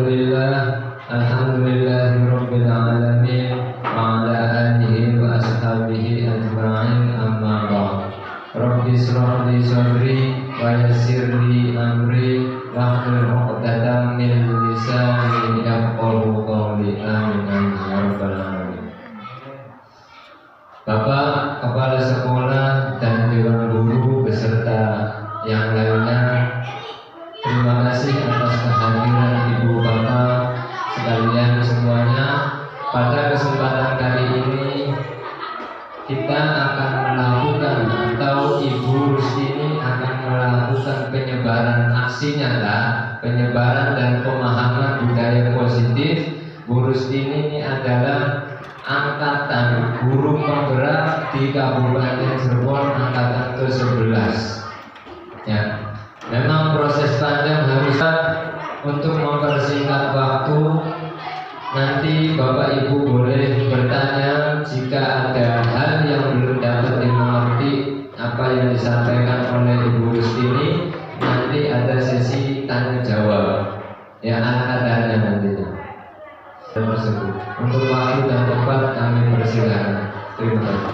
Alhamdulillahirabbil alamin wa ala alihi wa ashabihi ajma'in amma ba'd. Rabbi shrah li sadri wa yassir li amri wahlul 'uqdatam min lisani yafqahu qawli. Amin ya rabbal alamin. Bapak Kepala Sekolah dan Dewan Guru beserta yang lainnya, terima kasih atas kehadiran Ibu Bapak sekalian semuanya. Pada kesempatan kali ini kita akan melakukan, atau Ibu Rustini akan melakukan penyebaran aksi nyata, penyebaran dan pemahaman budaya positif. Bu Rustini ini adalah angkatan guru penggerak di Kabupaten Cirebon, angkatan ke-11. Ya, memang proses panjang harus untuk mempersingkat waktu. Nanti Bapak Ibu boleh bertanya jika ada hal yang belum dapat dimengerti apa yang disampaikan oleh Ibu Rustini. Nanti ada sesi tanya jawab, ya, ada nantinya tersebut. Untuk waktu dan tempat kami persilakan. Terima kasih.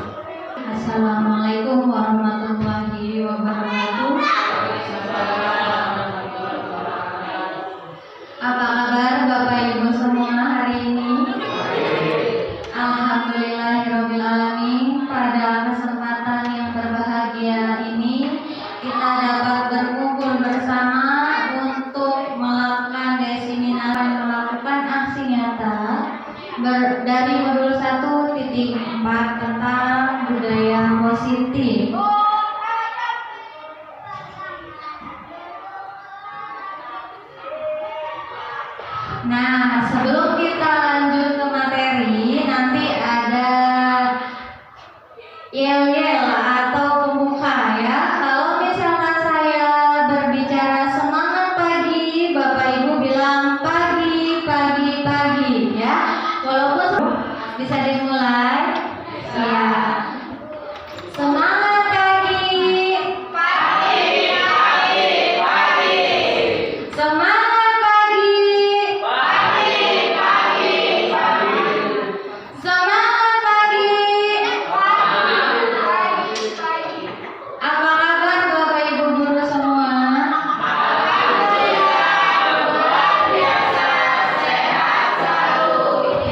Assalamualaikum warahmatullahi wabarakatuh. Apa kabar Bapak Ibu semua hari ini? Alhamdulillahirabbil alamin. Pada kesempatan yang berbahagia ini kita dapat berkumpul bersama untuk melakukan diseminasi, melakukan aksi nyata dari modul 1.4 tentang budaya positif. Nah, sebelum kita lanjut ke materi, nanti ada yel-yel atau pembuka, ya. Kalau misalkan saya berbicara semangat pagi, Bapak Ibu bilang pagi, pagi, pagi, ya. Walaupun bisa dimulai, ya. Semangat pagi, pagi, pagi, pagi. Semangat pagi, pagi, pagi, pagi. Semangat pagi, pagi, pagi, pagi. Apa kabar Bapak Ibu guru semua? Alhamdulillah, luar biasa, sehat selalu.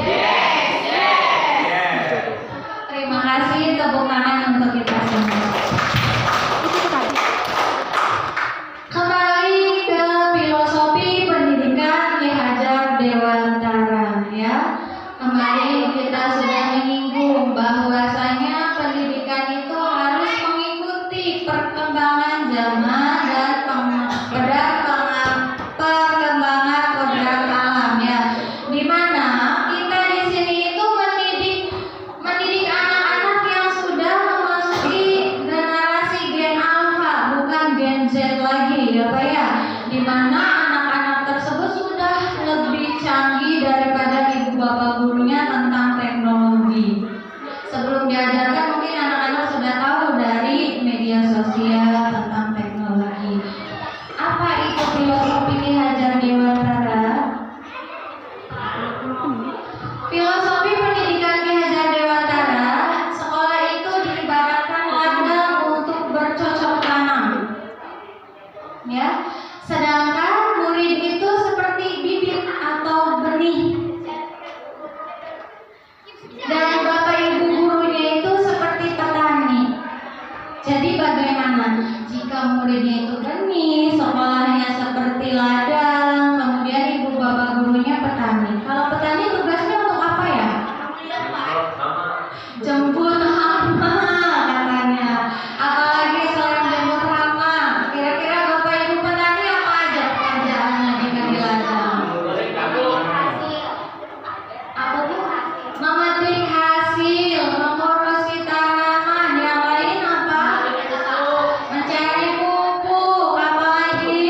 Yes, yes. Terima kasih, tepuk tangan untuk kita semua. Kembali ke filosofi pendidikan Ki Hajar Dewantara, ya. Kemarin kita sudah menyinggung bahwasanya pendidikan itu harus mengikuti perkembangan zaman dan perkembangan kodrat alam, ya. Dimana kita di sini itu mendidik anak-anak yang sudah memasuki generasi Gen Alpha, bukan Gen Z lagi, ya Pak, ya. Dimana anak-anak tersebut sudah lebih canggih daripada ibu bapak gurunya tentang teknologi. Sebelum diajarkan mungkin anak-anak sudah tahu dari media sosial tentang teknologi. Apa itu filosofi Ki Hajar Dewantara? Filosofi pendidikan Ki Hajar Dewantara, sekolah itu diibaratkan ladang untuk bercocok tanam, ya. Sedangkan murid itu seperti bibit atau benih, dan bapak ibu gurunya itu seperti petani. Jadi bagaimana jika muridnya itu benih, sekolahnya seperti ladang, kemudian ibu bapak gurunya petani? Kalau petani tugasnya untuk apa, ya? Jemput hama katanya. Apalagi selain jemput hama, kira-kira bapak ibu petani apa aja pekerjaannya di ladang? Apa tuh? Memetik hasil, mengurusi tanaman. Yang lain apa? Mencari pupuk. Apalagi?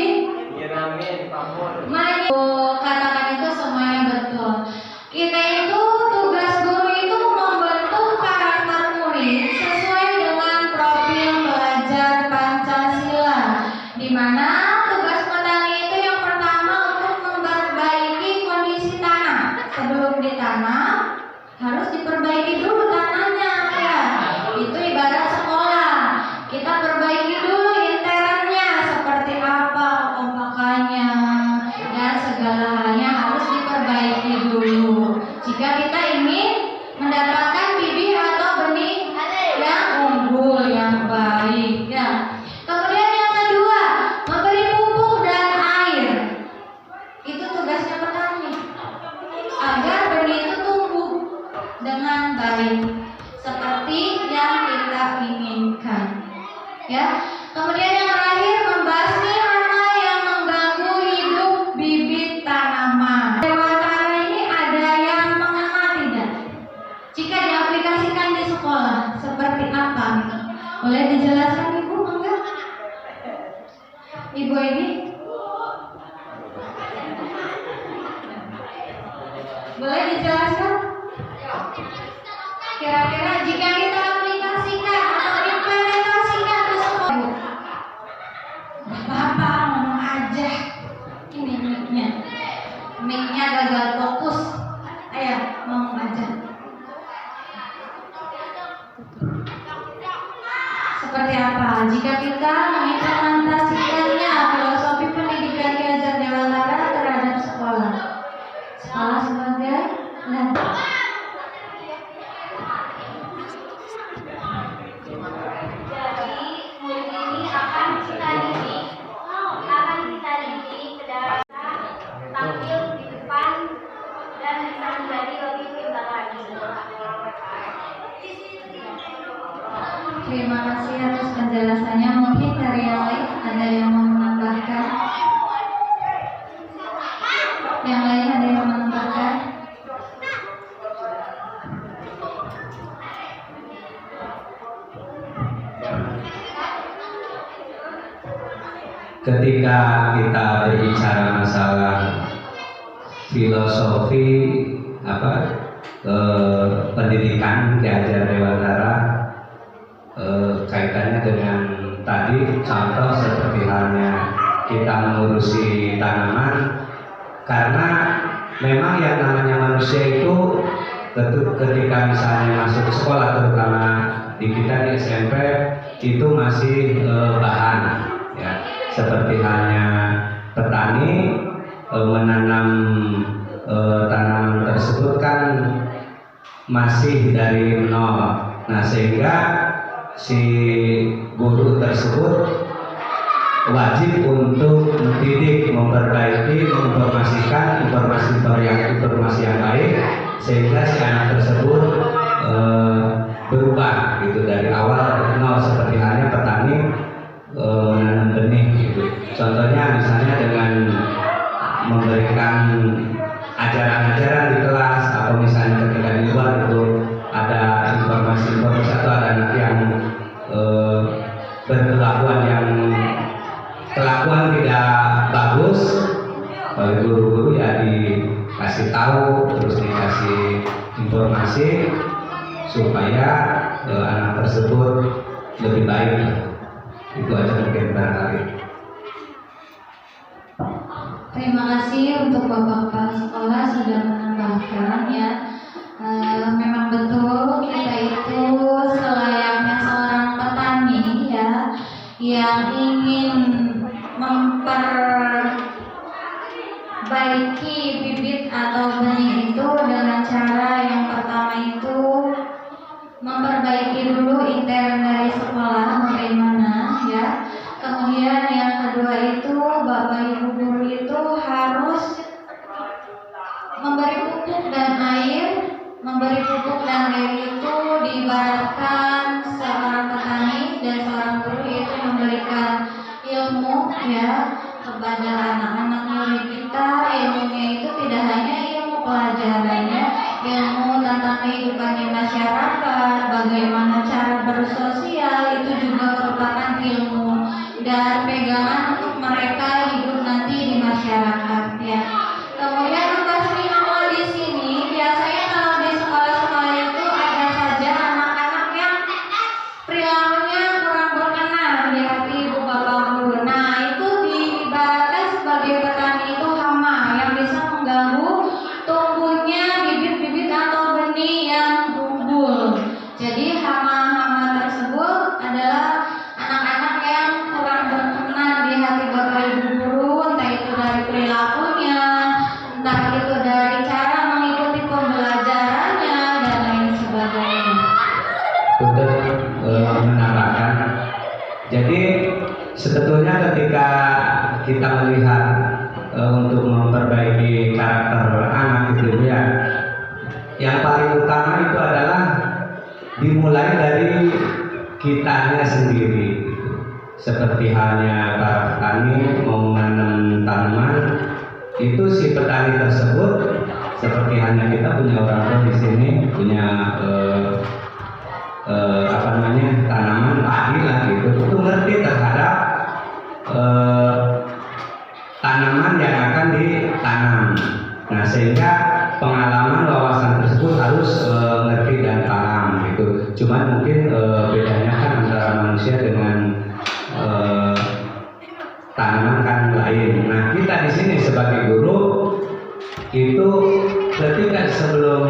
Ya. Kemudian yang terakhir, membasmi hama yang mengganggu hidup bibit tanaman. Dewantara ini ada yang mengenal tidak? Jika diaplikasikan di sekolah, seperti apa? Boleh dijelaskan Ibu, enggak? Ibu ini? Boleh dijelaskan? Kira-kira jika kita aplikasikan atau implementasikan ke sekolah, Bapak ngomong aja, ini mic-nya gagal fokus. Ayo ngomong aja. Seperti apa jika kita mengimplementasikannya filosofi pendidikan Ki Hajar Dewantara terhadap sekolah? Sekolah sebagai ladang. Jadi murid ini akan kita didik ke dalam tampil di depan dan bisa menjadi lebih pintar lagi. Terima kasih atas penjelasannya. Mungkin dari yang lain ada yang mau menambahkan? Yang lain ada yang mau menambahkan? Ketika kita berbicara masalah filosofi pendidikan Ki Hajar Dewantara, kaitannya dengan tadi contoh seperti halnya kita mengurusi tanaman, karena memang yang namanya manusia itu ketika misalnya masuk sekolah, terutama di kita di SMP itu masih bahan, ya, seperti halnya petani menanam tanaman tersebut kan masih dari nol. Nah, sehingga si guru tersebut wajib untuk mendidik, memperbaiki, menginformasikan informasi yang baik, sehingga si anak tersebut berubah gitu dari awal nol, seperti halnya petani menanam benih gitu. Contohnya misalnya dengan memberikan ajaran-ajaran di kelas, atau misalnya ketika di luar itu ada informasi-informasi atau ada anak yang kelakuan tidak bagus, oleh guru-guru ya dikasih tahu, terus dikasih informasi supaya anak tersebut lebih baik. Itu aja mungkin barangkali. Terima kasih untuk Bapak-bapak sekolah sudah menambahkan, ya. Memang betul kita itu selayaknya seorang petani, ya, yang ingin memperbaiki bibit atau benih itu dengan cara yang pertama itu memperbaiki dulu intern dari sekolah bagaimana, ya. Kemudian yang kedua itu Bapak Ibu guru itu harus memberi pupuk dan air. Memberi pupuk dan air itu diibaratkan seorang petani dan seorang guru itu memberikan ilmu, ya, kepada anak-anak murid kita. Ilmunya itu tidak hanya ilmu pelajarannya, ilmu tentang kehidupan di masyarakat, bagaimana cara bersosial, itu juga merupakan ilmu dan pegangan untuk mereka hidup nanti di masyarakat, ya. Kemudian membasmi hama di sini biasanya kalau di sekolah-sekolah itu ada saja anak-anak yang perilakunya kurang berkenan di hati ibu bapak guru. Nah, itu diibaratkan sebagai kitanya sendiri. Seperti halnya para petani mau menanam tanaman, itu si petani tersebut seperti halnya kita punya orang tua di sini punya tanaman padi lah gitu, itu ngerti terhadap tanaman yang akan ditanam. Nah, sehingga pengalaman wawasan tersebut harus ngerti dan paham gitu. Cuman mungkin bedanya kan antara manusia dengan tanaman kan lain. Nah, kita di sini sebagai guru itu ketika sebelum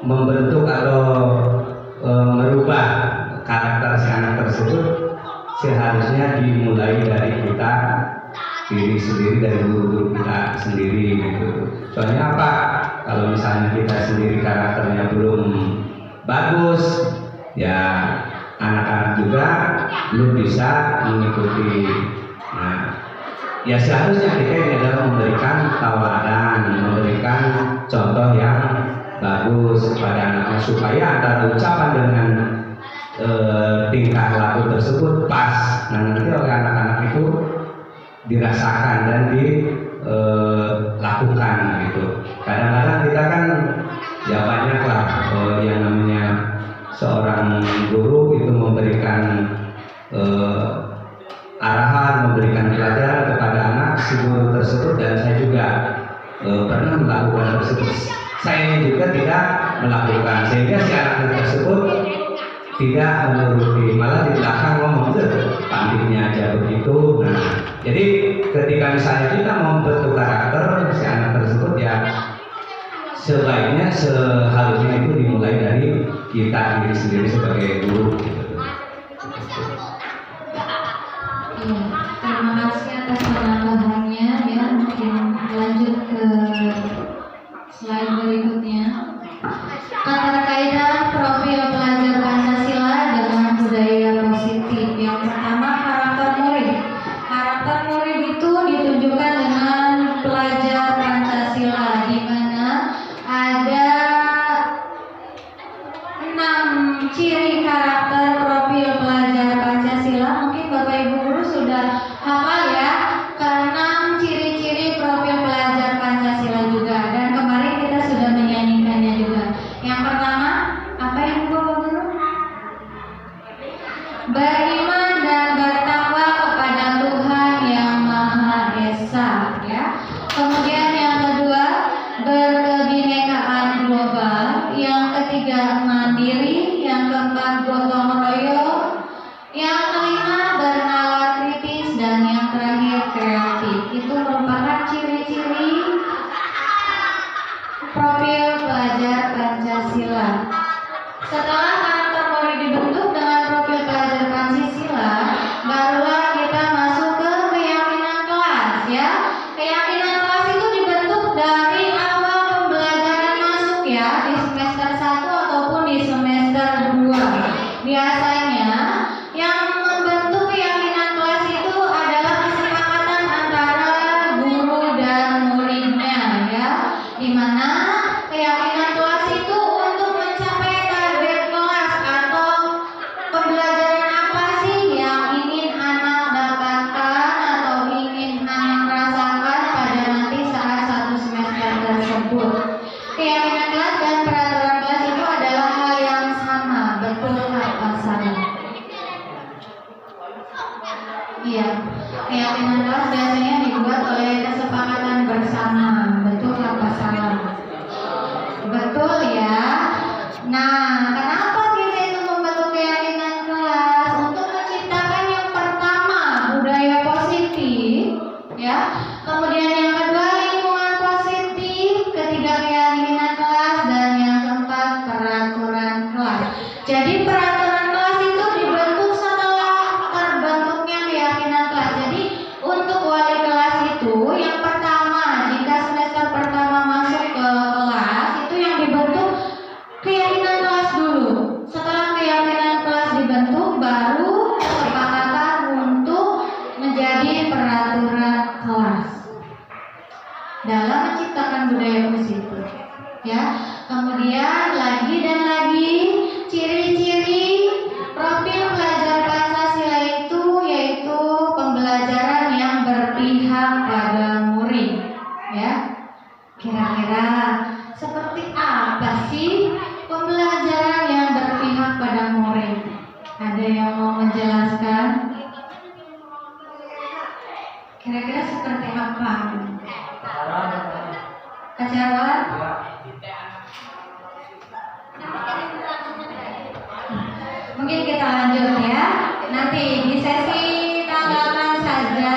membentuk atau merubah karakter si anak tersebut, seharusnya dimulai dari kita diri sendiri, dari guru-guru kita sendiri gitu. Soalnya apa? Kalau misalnya kita sendiri karakternya belum bagus, ya anak-anak juga belum bisa mengikuti. Nah, ya seharusnya kita ini adalah memberikan tauladan, memberikan contoh yang bagus kepada anaknya supaya antara ucapan dengan tingkah laku tersebut pas. Nah, nanti oleh anak-anak itu dirasakan dan dilakukan gitu. Kadang-kadang kita kan ya banyak lah yang namanya seorang guru itu memberikan arahan, memberikan pelajaran kepada anak si guru tersebut, dan saya juga pernah melakukan tersebut. Saya juga tidak melakukan, sehingga si anak tersebut tidak menuruti, malah di belakang ngomong pandiknya aja begitu. Nah, jadi ketika misalnya kita membentuk karakter si anak tersebut, ya sebaiknya seharusnya itu dimulai dari kita diri sendiri sebagai guru. Terima kasih atas penambahannya ya. Mungkin lanjut ke slide berikutnya. Keterkaitan profil pelajar Pancasila dengan budaya positif. Yang pertama, karakter murid. Karakter murid itu ditunjukkan dengan pelajar Pancasila, di mana ada 6 ciri karakter profil pelajar Pancasila. Mungkin Bapak Ibu guru sudah hafal ya, ke-6 ciri-ciri profil pelajar Pancasila juga, dan kemarin kita sudah menyanyikannya juga. Yang pertama, apa yang Bapak guru? Beriman dan bertakwa kepada Tuhan yang Maha Esa ya. Kemudian yang kedua, berkebinekaan global. Yang ketiga, mandiri. Yang keempat, gotong royong. Yang kelima, bernalar kritis. Dan yang terakhir, kreatif. Itu merupakan ciri-ciri profil pelajar Pancasila. Setelah karakter murid dibentuk dengan profil pelajar Pancasila, barulah kita masuk ke keyakinan kelas ya. Keyakinan kelas itu dibentuk dari awal pembelajaran masuk ya, di semester 1 ataupun di semester 2. Biasanya yang membentuk keyakinan kelas itu adalah kesepakatan antara guru dan muridnya ya, di mana keyakinan kelas itu untuk mencapai target kelas atau pembelajaran apa sih yang ingin anak dapatkan atau ingin anak rasakan pada nanti saat 1 semester tersebut. Keyakinan kelas dan peraturan kelas itu adalah hal yang sama, betul apa salah? Iya, keyakinan kelas biasanya dibuat oleh kesepakatan bersama, betul apa salah? Betul ya. Nah, kenapa kita itu membentuk keyakinan kelas? Untuk menciptakan yang pertama budaya positif, ya. Kemudian yang kedua lingkungan positif, ketiga keyakinan kelas, dan yang keempat peraturan kelas. Jadi peraturan kelas itu dibentuk setelah terbentuknya keyakinan kelas. Jadi untuk wali kelas itu yang pertama, jika semester pertama masuk ke kelas, itu yang dibentuk keyakinan kelas dulu. Setelah keyakinan kelas dibentuk, baru kesepakatan untuk menjadi peraturan kelas dalam menciptakan budaya positif ya. Kemudian lagi dan lagi ciri-ciri profil jelaskan? Kira-kira seperti apa? Kecewa? Mungkin kita lanjut ya. Nanti di sesi tanggapan saja.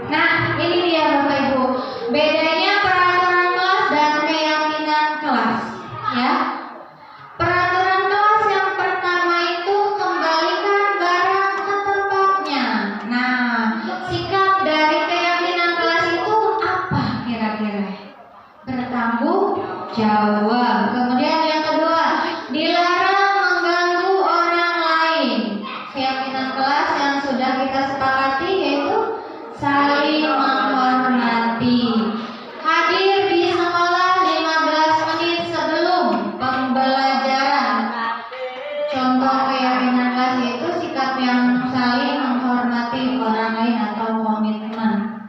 Nah, ini dia Bapak Ibu. Bedanya peraturan kelas dan keyakinan kelas, ya. Peraturan kelas yang pertama itu kembalikan barang ke tempatnya. Nah, sikap dari keyakinan kelas itu apa kira-kira? Bertanggung jawab. Kemudian yang kedua, dilarang mengganggu orang lain. Keyakinan kelas yang sudah kita sepakati yaitu saling menghormati. Hadir di sekolah 15 menit sebelum pembelajaran. Contoh keyakinan kelas itu sikap yang saling menghormati orang lain atau komitmen.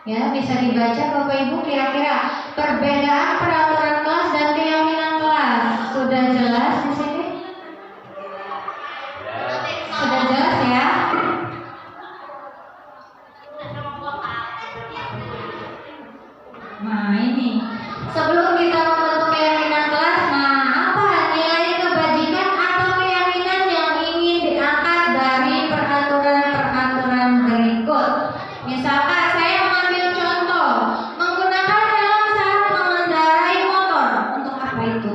Ya, bisa dibaca Bapak Ibu kira-kira perbedaan peraturan kelas dan keyakinan kelas. Sudah jelas di sini? Sudah jelas ya? Nah ini, sebelum kita membentuk keyakinan kelas, nah apa nilai kebajikan atau keyakinan yang ingin diangkat dari peraturan-peraturan berikut? Misalkan saya mengambil contoh, menggunakan helm saat mengendarai motor. Untuk apa itu?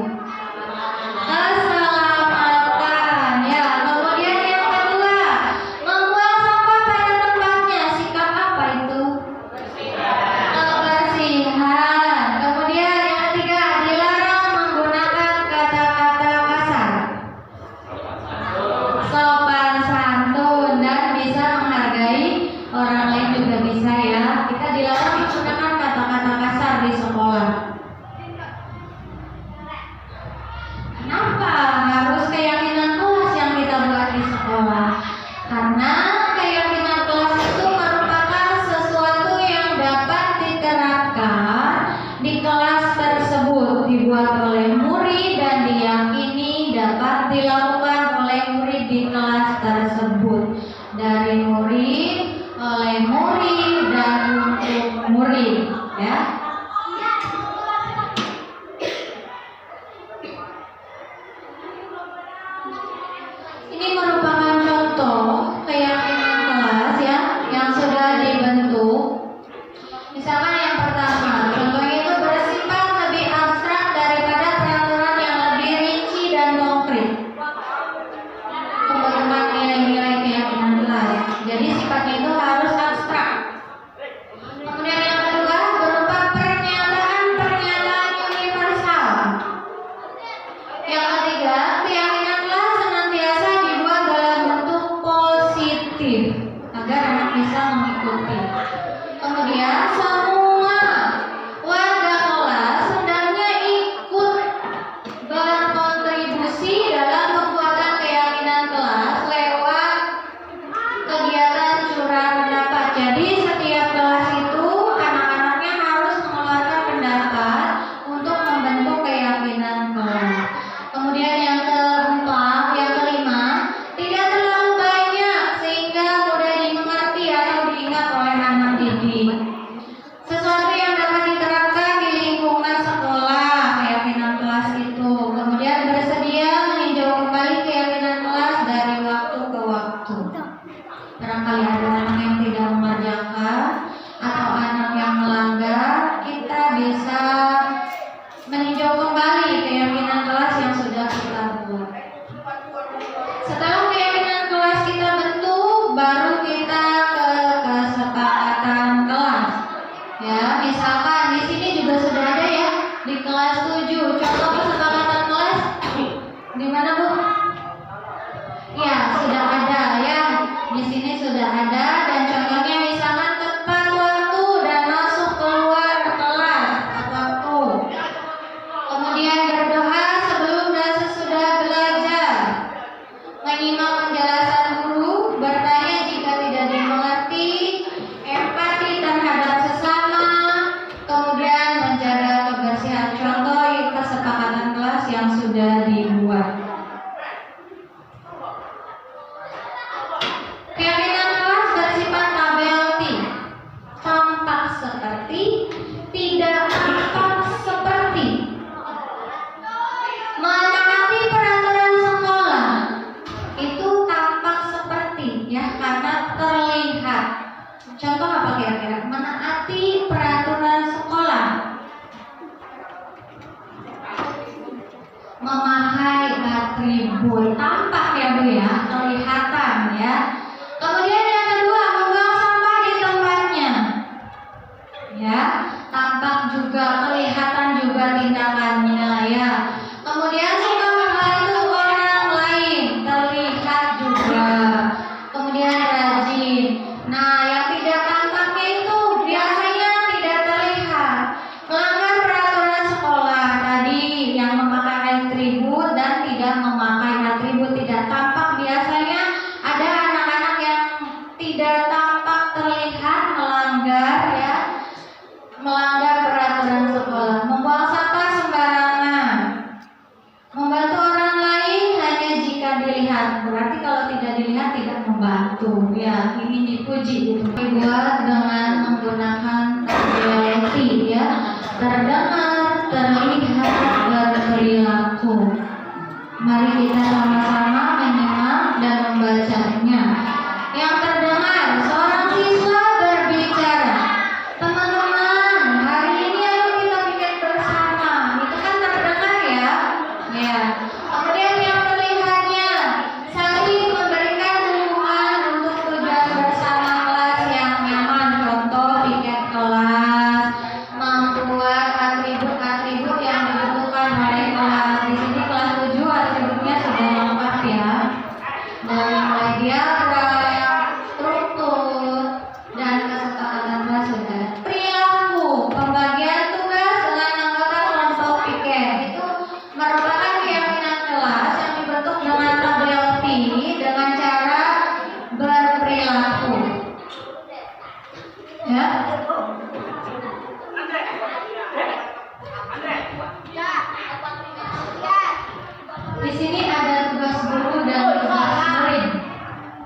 Keselamatan, ya. Kemudian yang kedua, membuang sampah pada tempatnya. Sikap apa itu? Kebersihan. Kemudian yang ketiga, dilarang menggunakan kata-kata kasar. Sopan santun dan bisa menghargai orang lain juga bisa ya. Kita dilarang menggunakan kata-kata kasar di sekolah. Kenapa harus keyakinan kelas yang kita buat di sekolah? Karena keyakinan kelas itu merupakan sesuatu yang dapat diterapkan di kelas tersebut, dibuat oleh murid dan diyakini dapat dilakukan oleh murid di kelas tersebut, dari murid, oleh murid, dan untuk murid, ya. Ini merupakan contoh keyakinan kelas ya yang sudah dibentuk. Misalkan yang pertama, contohnya itu bersifat lebih abstrak daripada peraturan yang lebih rinci dan konkret. Pembentukan nilai-nilai keyakinan kelas. Jadi sifatnya itu harus abstrak. Kemudian yang kedua berupa pernyataan-pernyataan universal. Yang ketiga, keyakinan kelas senantiasa dibuat dalam bentuk positif agar anak bisa mengikuti. Kemudian semua warga kelas hendaknya ikut berkontribusi dalam pembuatan keyakinan kelas lewat kegiatan curah pendapat. Jadi setiap kelas itu anak-anaknya harus mengeluarkan pendapat untuk membentuk keyakinan kelas. Kemudian yang keempat, yang kelima, tidak terlalu banyak sehingga mudah dimengerti atau diingat oleh anak didik. Sesuatu yang dapat diterapkan di lingkungan sekolah, keyakinan kelas itu. Kemudian bersedia meninjau kembali keyakinan kelas dari waktu ke waktu. Barangkali ada anak yang tidak mengerjakan atau anak yang melanggar, kita bisa meninjau kembali keyakinan kelas yang sudah kita buat. Setelah keyakinan kelas kita bentuk, baru kita ke kesepakatan kelas. Ya, misalkan di sini juga sudah ada ya di kelas 7. Contoh kesepakatan kelas di mana Bu? Ya, sudah ada ya. Di sini sudah ada dan contohnya misalkan tepat waktu dan masuk keluar kelas tepat waktu. Kemudian berdoa sebelum dan sesudah belajar. Menyimak penjelasan guru, bertanya jika tidak dimengerti, empati terhadap sesama, kemudian menjaga kebersihan. Contoh kesepakatan kelas yang sudah dibuat. kira-kira? Menaati peraturan sekolah, memakai atribut, tampak ya Bu ya, kelihatan ya. Kemudian yang kedua, membuang sampah di tempatnya, ya, tampak juga, kelihatan juga tindakannya ya. Kemudian suka membantu orang lain, terlihat juga. Kemudian rajin. Nah, yang tidak tampaknya itu biasanya tidak terlihat, melanggar peraturan sekolah tadi, yang memakai atribut dan tidak memakai atribut, tidak tampak. Biasanya ada anak-anak yang tidak tampak terlihat melanggar ya, melanggar peraturan sekolah, membuang sampah sembarangan, membantu orang lain hanya jika dilihat. Berarti kalau tidak dilihat tidak membantu ya, ini dipuji gitu. Dibuat dengan menggunakan ability ya, terdengar, terlihat, berperilaku. Mari kita sama-sama menyimak dan membacanya. Yang terdengar, seorang siswa berbicara. Teman-teman, hari ini ayo kita bikin bersama. Itu kan terdengar ya. Ya. Kemudian yang terlihatnya, saling memberikan dukungan untuk tujuan bersama kelas yang nyaman. Contoh piket kelas, membuat atribut-atribut yang dibutuhkan oleh kelas. Di sini kelas 7 atributnya sudah lengkap ya. Dari mulai diagram, struktur, dan kesepakatan kelas sudah. Perilaku, pembagian tugas dengan anggota kelompok piket itu merupakan keyakinan kelas yang dibentuk dengan ability, dengan cara berperilaku. Ya. Di sini ada tugas guru dan tugas murid.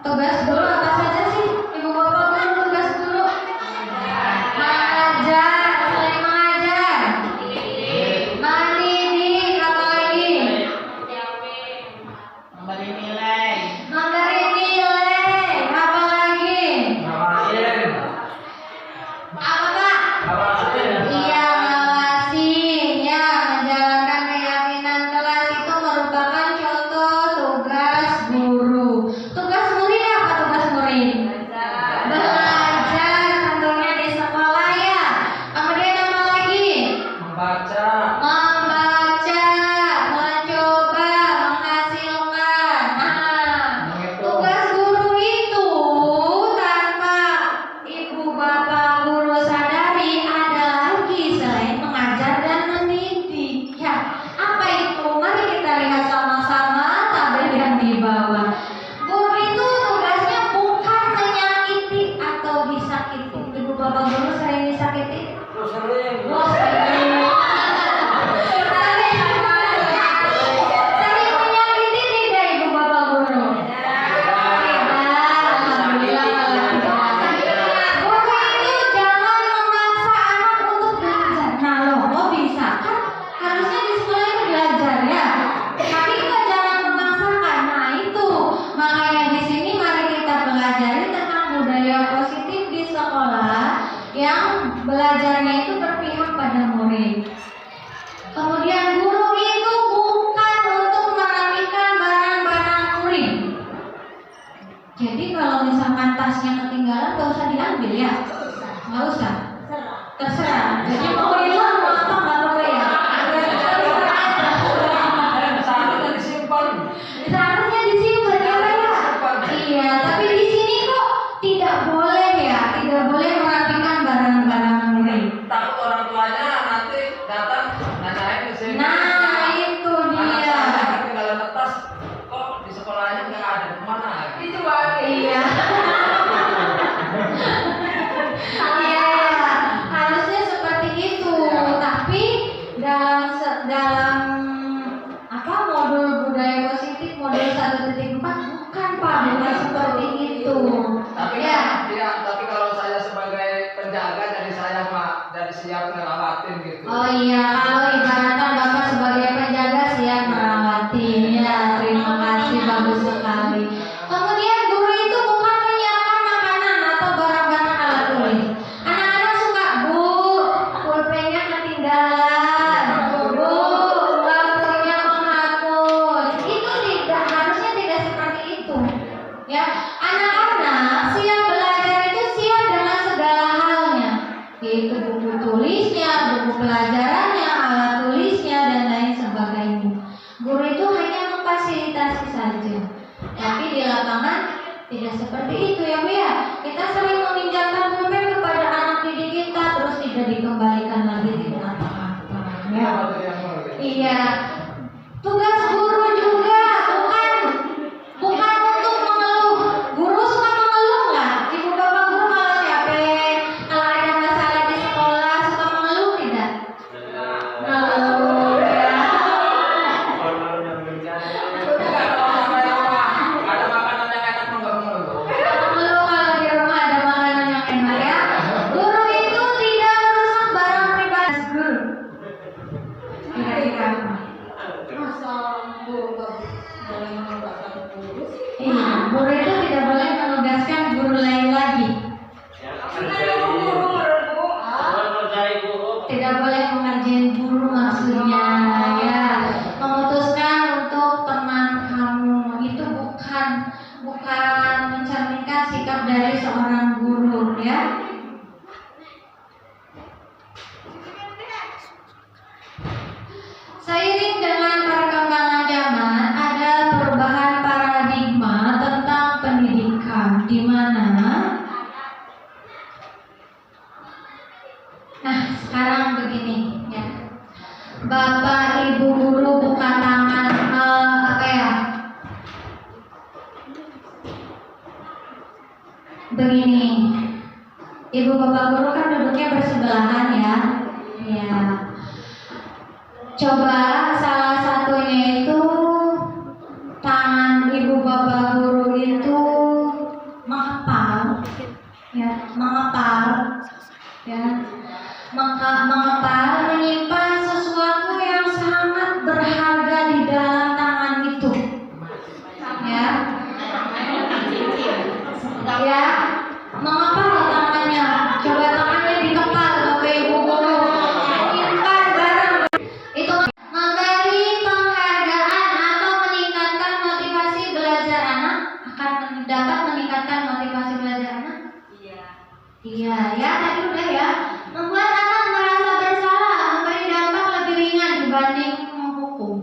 Tugas guru apa saja sih? Ibu bapak guru, tugas guru mengajar, selain mengajar, mendidik, apa lagi? Memberi nilai, apa lagi? Apa Pak? Iya, ngawasin ya, menjalankan keyakinan kelas itu merupakan contoh tugas guru. Tugas murid apa tugas murid? Belajar tentunya di sekolah ya. Kemudian apa lagi? Membaca, mencoba, menghasilkan. Tugas guru itu tanpa ibu bapak guru sadari ada lagi selain mengajar dan mendidik. Ya, apa itu? Mari kita lihat sama-sama tabel yang di bawah. Guru itu tugasnya bukan menyakiti atau disakiti. Ibu bapak guru sering disakiti? Sering menyakiti tidak ibu bapak guru? Alhamdulillah kalau tidak. Guru itu jangan memaksa anak untuk belajar. Nah loh, kok bisa? Kan harusnya di sekolah itu belajar ya. Tapi kok jangan memaksakan. Nah itu, makanya di sini mari kita pelajari tentang budaya positif di sekolah yang belajarnya itu berpihak pada murid. Kemudian guru itu bukan untuk merapikan barang-barang murid. Jadi kalau misalkan tasnya ketinggalan gak usah diambil ya. Gak usah. Terserah. Jadi mau hilang mau apa gak apa-apa ya. Seharusnya disimpan ya Pak ya. Iya, tapi di sini kok tidak boleh ya, tidak boleh merapikan barang-barang murid. Takut orang tuanya nanti datang nanyain ke sini. Nah itu Anak dia. saya ketinggalan kertas, kok di sekolahnya nggak ada, kemana? Dijual. Iya. Iya, harusnya seperti itu. Tapi dalam apa modul budaya positif modul 1.4 bukan Pak, bukan seperti itu. Tapi Ya. tapi kalau saya sebagai penjaga jadi saya mah jadi siap ngelawatin gitu. Oh iya, kalau ibaratkan Bapak sebagai penjaga siap merawati. Ya, terima kasih, bagus sekali. Kemudian guru itu bukan menyiapkan makanan atau barang-barang alat tulis. Ya, anak-anak siap belajar itu siap dengan segala halnya, yaitu buku tulisnya, buku pelajarannya, alat tulisnya, dan lain sebagainya. Guru itu hanya memfasilitasi saja, tapi di lapangan tidak seperti itu ya Bu ya. Kita sering meminjamkan pulpen kepada anak didik kita, terus tidak dikembalikan lagi, tidak apa-apa. Ya. Iya. Tugas guru juga bukan untuk mengeluh. Guru suka mengeluh nggak? Ibu bapak guru kalau capek, kalau ada masalah di sekolah suka mengeluh tidak? Mengeluh ya. Ada makanan yang enak mengeluh. Mengeluh kalau di rumah ada makanan yang enak ya. Guru itu tidak merusak barang pribadi guru. Kira-kira apa? Iya, guru itu tidak boleh menugaskan guru lain lagi. Tidak boleh mengerjain guru maksudnya ya. Memutuskan untuk teman kamu itu bukan mencerminkan sikap dari seorang guru ya. Seiring dengan perkembangan zaman, ada perubahan paradigma tentang pendidikan, di mana sekarang begini ya. Bapak Ibu guru buka tangan begini. Ibu bapak guru kan duduknya bersebelahan ya. Ya. Coba salah satunya itu tangan ibu bapak guru itu mengepal, ya, mengepal, menyimpan sesuatu yang sangat berharga di dalam tangan itu, ya, mengepal tangannya. Coba tangannya dikepal bapak ibu guru, menyimpan barang. Itu memberi penghargaan atau meningkatkan motivasi belajar anak, akan dapat meningkatkan motivasi belajar anak. Iya ya, tadi udah ya. Membuat anak merasa bersalah, memberi dampak lebih ringan dibanding menghukum.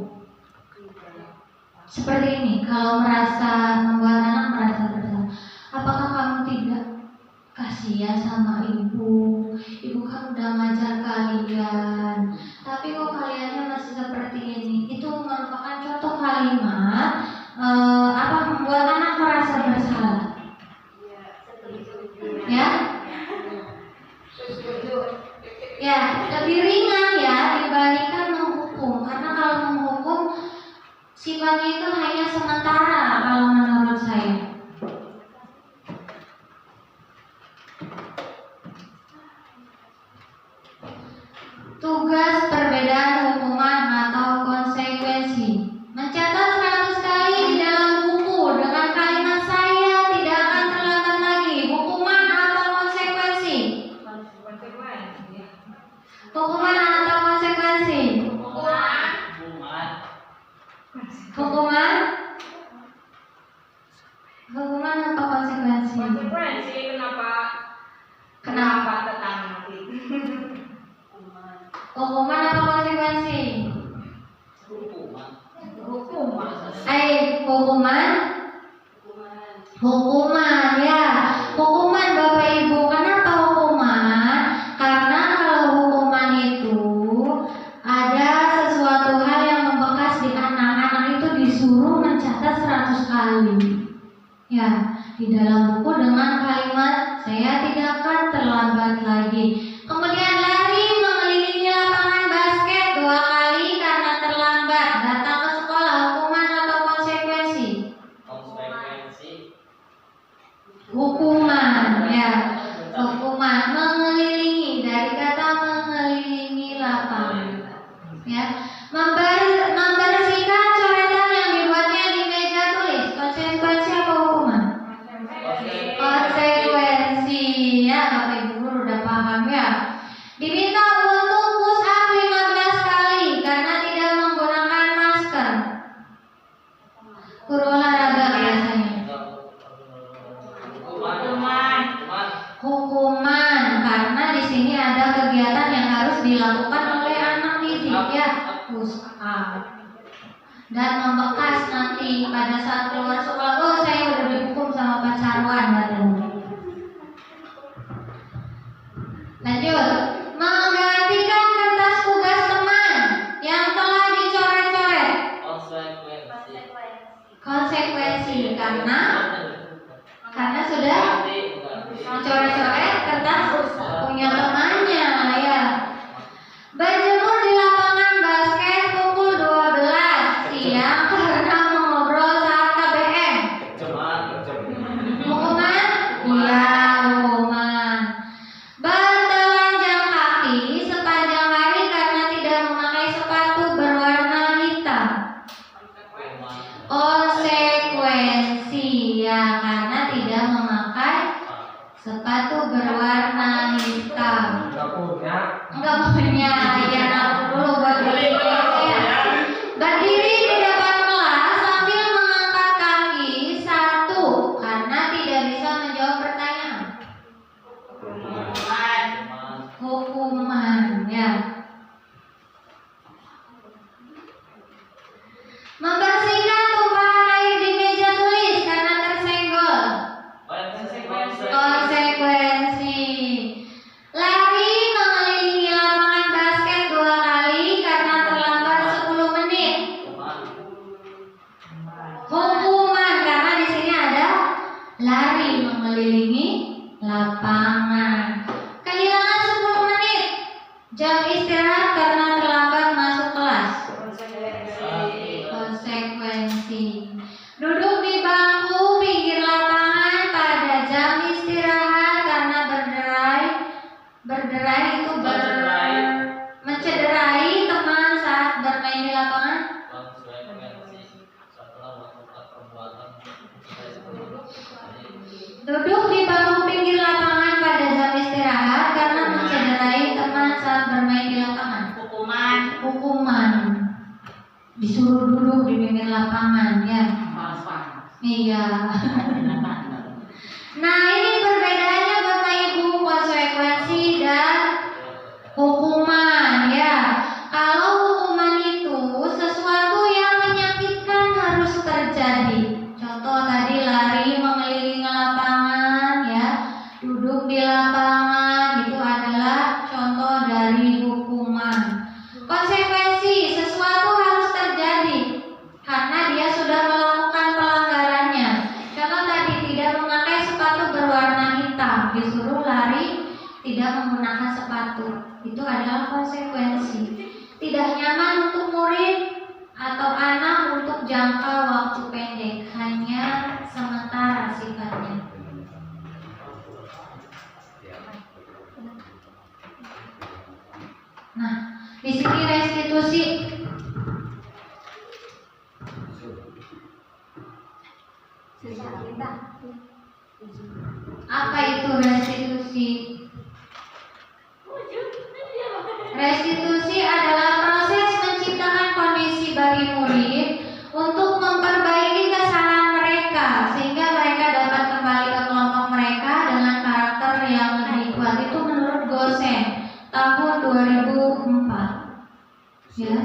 Seperti ini, kalau membuat anak merasa bersalah, apakah kamu tidak kasihan sama ibu? Ibu kan udah ngajar kalian, tapi kok kaliannya masih seperti ini. Itu merupakan contoh kalimat membuat anak merasa bersalah. Ya, ya lebih ringan ya dibandingkan menghukum. Karena kalau menghukum sifatnya itu hanya sementara kalau menurut saya. Tugas perbedaan hukuman atau konsekuensi. Mencatat 100 kali di dalam buku dengan kalimat saya tidak akan terlambat lagi. Hukuman atau konsekuensi? Hukuman atau konsekuensi? Hukuman? Hukuman atau konsekuensi? Konsekuensi kenapa tetangga Hukuman atau konsekuensi? Hukuman ya. Hukuman Bapak Ibu. Kenapa hukuman? Karena kalau hukuman itu ada sesuatu hal yang membekas di anak-anak itu disuruh mencatat 100 kali. Ya, di dalam buku dengan kalimat saya tidak akan terlambat lagi. Kemudian lari mengelilingi lapangan basket 2 kali karena terlambat. Datang ke sekolah, hukuman atau konsekuensi? Hukuman ya. Hukuman mengelilingi, dari kata mengelilingi lapangan. Ya. Membersihkan coretan yang dibuatnya di meja tulis. Konsekuensi apa hukuman? Konsekuensi ya. Bapak Ibu guru udah paham ya. Diminta untuk push up 15 kali karena tidak menggunakan masker. Guru olahraga biasanya. konsekuensi ya, karena tidak memakai sepatu berwarna hitam. Enggak punya, ya aku dulu buat beli ya. Berdiri di depan kelas sambil mengangkat kaki satu karena tidak bisa menjawab pertanyaan. Hukuman ya. Membersihkan tumpahan air di meja tulis karena tersenggol. Konsekuensi. Lari mengelilingi lapangan basket 2 kali karena terlambat 10 menit. Hukuman karena di sini ada lari mengelilingi lapangan. Kehilangan 10 menit. Jam istirahat karena terlambat masuk kelas. Konsekuensi. Duduk di bangku pinggir lapangan pada jam istirahat karena berderai itu mencederai teman saat bermain di lapangan. Duduk di bangku pinggir lapangan pada jam istirahat karena mencederai teman saat bermain di lapangan. Hukuman. Disuruh duduk di pinggir lapangan ya. Iya. Nah, ini perbedaannya Bapak Ibu, konsekuensi dan hukuman ya. Kalau hukuman itu sesuatu yang menyakitkan harus terjadi. Contoh tadi lari mengelilingi lapangan ya, duduk di lapangan, itu adalah contoh dari hukuman. Konsekuensi, sesuatu harus terjadi karena dia sudah melakukan pelanggarannya. Contoh tadi tidak memakai sepatu berwarna hitam, disuruh lari tidak menggunakan sepatu. Itu adalah konsekuensi. Tidak nyaman untuk murid atau anak untuk jangka waktu pendek, hanya sementara sifatnya. Nah, di sini restitusi. Apa itu restitusi? Restitusi adalah proses menciptakan kondisi bagi murid untuk memperbaiki kesalahan mereka sehingga mereka dapat kembali ke kelompok mereka dengan karakter yang lebih kuat. Itu menurut Gosen tahun 2004. Ya.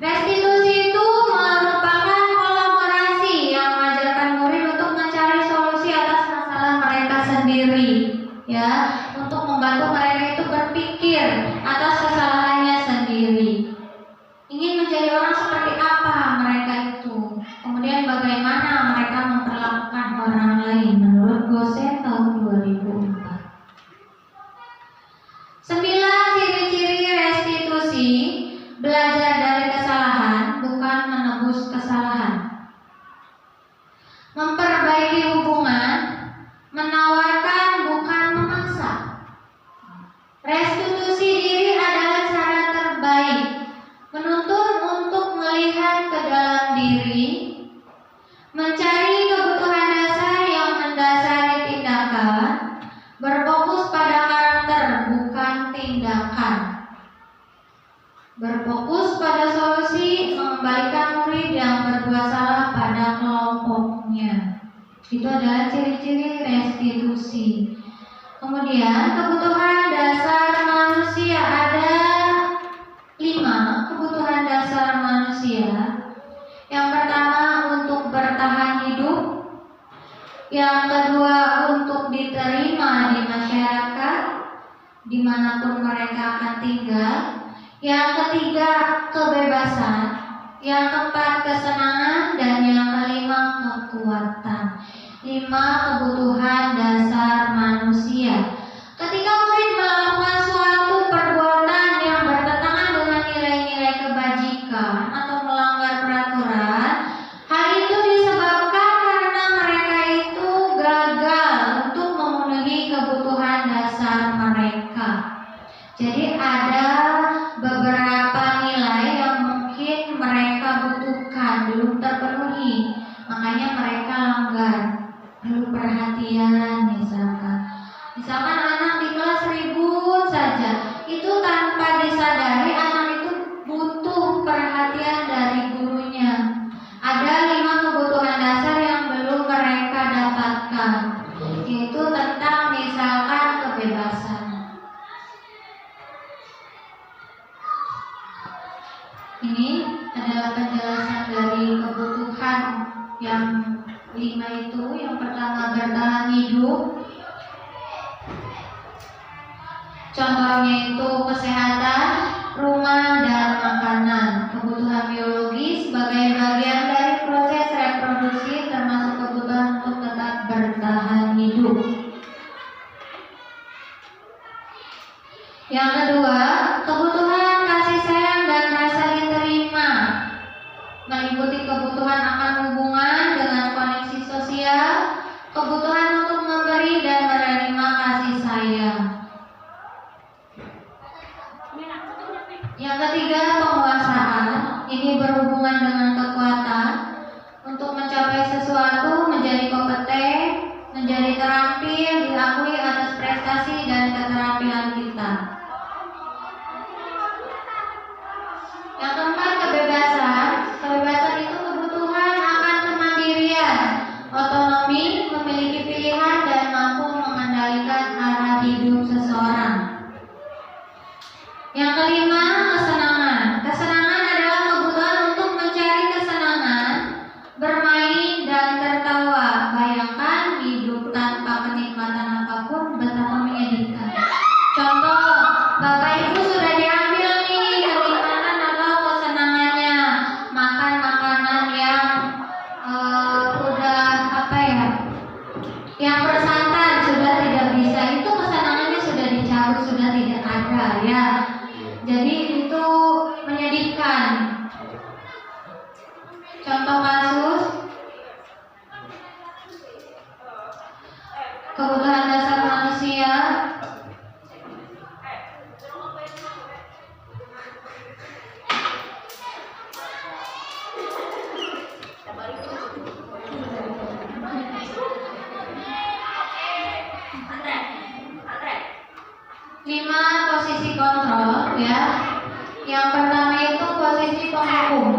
Restitusi itu merupakan kolaborasi yang mengajarkan murid untuk mencari solusi atas masalah mereka sendiri, ya, untuk membantu mereka itu berpikir atas kesalahannya sendiri. Ingin menjadi orang seperti apa mereka itu, kemudian bagaimana mereka memperlakukan orang lain menurut Gosen tahun 2004. 9 ciri-ciri restitusi. Belajar dari kesalahan, bukan menebus kesalahan. Memperbaiki hubungan, menawarkan bukan memaksa. Restitusi diri adalah cara terbaik, menuntun untuk melihat ke dalam diri, mencari kebutuhan dasar yang mendasari tindakan, berfokus pada karakter bukan tindakan. Berfokus pada solusi, mengembalikan murid yang berbuat salah pada kelompoknya. Itu adalah ciri-ciri restitusi. Kemudian kebutuhan dasar manusia, ada 5 kebutuhan dasar manusia. Yang pertama untuk bertahan hidup, yang kedua untuk diterima di masyarakat dimanapun mereka akan tinggal, yang ketiga kebebasan, yang keempat kesenangan, dan yang kelima kekuatan. 5 kebutuhan dasar manusia. Ketika murid melakukan suatu perbuatan yang bertentangan dengan nilai-nilai kebajikan atau melanggar peraturan, hal itu disebabkan karena mereka itu gagal untuk memenuhi kebutuhan dasar mereka. Jadi ada beberapa nilai yang mungkin mereka butuhkan belum terpenuhi, makanya mereka perhatian, misalkan anak di kelas ribut saja, itu tanpa disadari anak itu butuh perhatian dari gurunya. Ada 5 kebutuhan dasar yang belum mereka dapatkan, yaitu tentang misalkan kebebasan. Ini adalah penjelasan dari kebutuhan yang 5 itu. Yang pertama, bertahan hidup. Contohnya itu kesehatan, rumah, dan makanan. Kebutuhan biologis sebagai bagian dari proses reproduksi, termasuk kebutuhan untuk tetap bertahan hidup. Yang kedua, kebutuhan kasih sayang dan rasa diterima, meliputi kebutuhan akan hubungan dengan koneksi sosial, kebutuhan untuk memberi dan menerima kasih sayang. Yang ketiga, penguasaan. Ini berhubungan dengan kekuatan untuk mencapai sesuatu, menjadi kompeten, menjadi terampil, diakui atas prestasi dan keterampilan kita. Yang keempat, kebebasan. Kebebasan itu kebutuhan akan kemandirian, otonomi, memiliki pilihan, dan mampu mengendalikan arah hidup seseorang. Yang kelima, kesenangan. Kesenangan adalah kebutuhan untuk mencari kesenangan, bermain, dan tertawa. Bayangkan hidup tanpa kenikmatan apapun betapa menyedihkan. Contoh, Bapak Ibu sudah diambil nih kenikmatan atau kesenangannya, makan makanan yang yang bersantan sudah tidak bisa, itu kesenangannya sudah dicabut, sudah tidak ada ya. Jadi itu menyedihkan. Contoh kasus, kebutuhan dasar manusia. Lima posisi kontrol ya. Yang pertama itu posisi penghukum.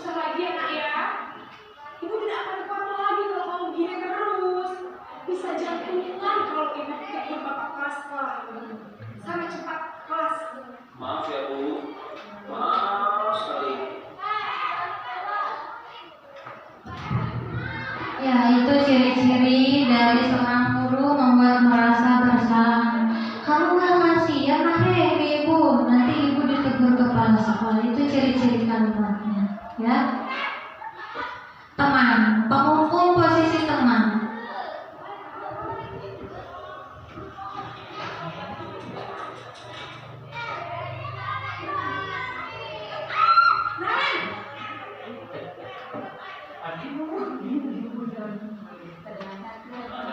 usah lagi ya nak ya. Ibu tidak akan kuat lagi kalau kamu begini terus. Bisa jantungan kalau ibu tegur bapak kelas sekolah ini. Sampai cepat kelas. Maaf ya Bu, maaf sekali. Ya, itu ciri-ciri dari seorang guru membuat merasa bersalah. Kamu gak kasihan ke ibu, nanti ibu ditegur kepala sekolah. Itu ciri-ciri kalimatnya, ya. Teman, penghukum posisi teman.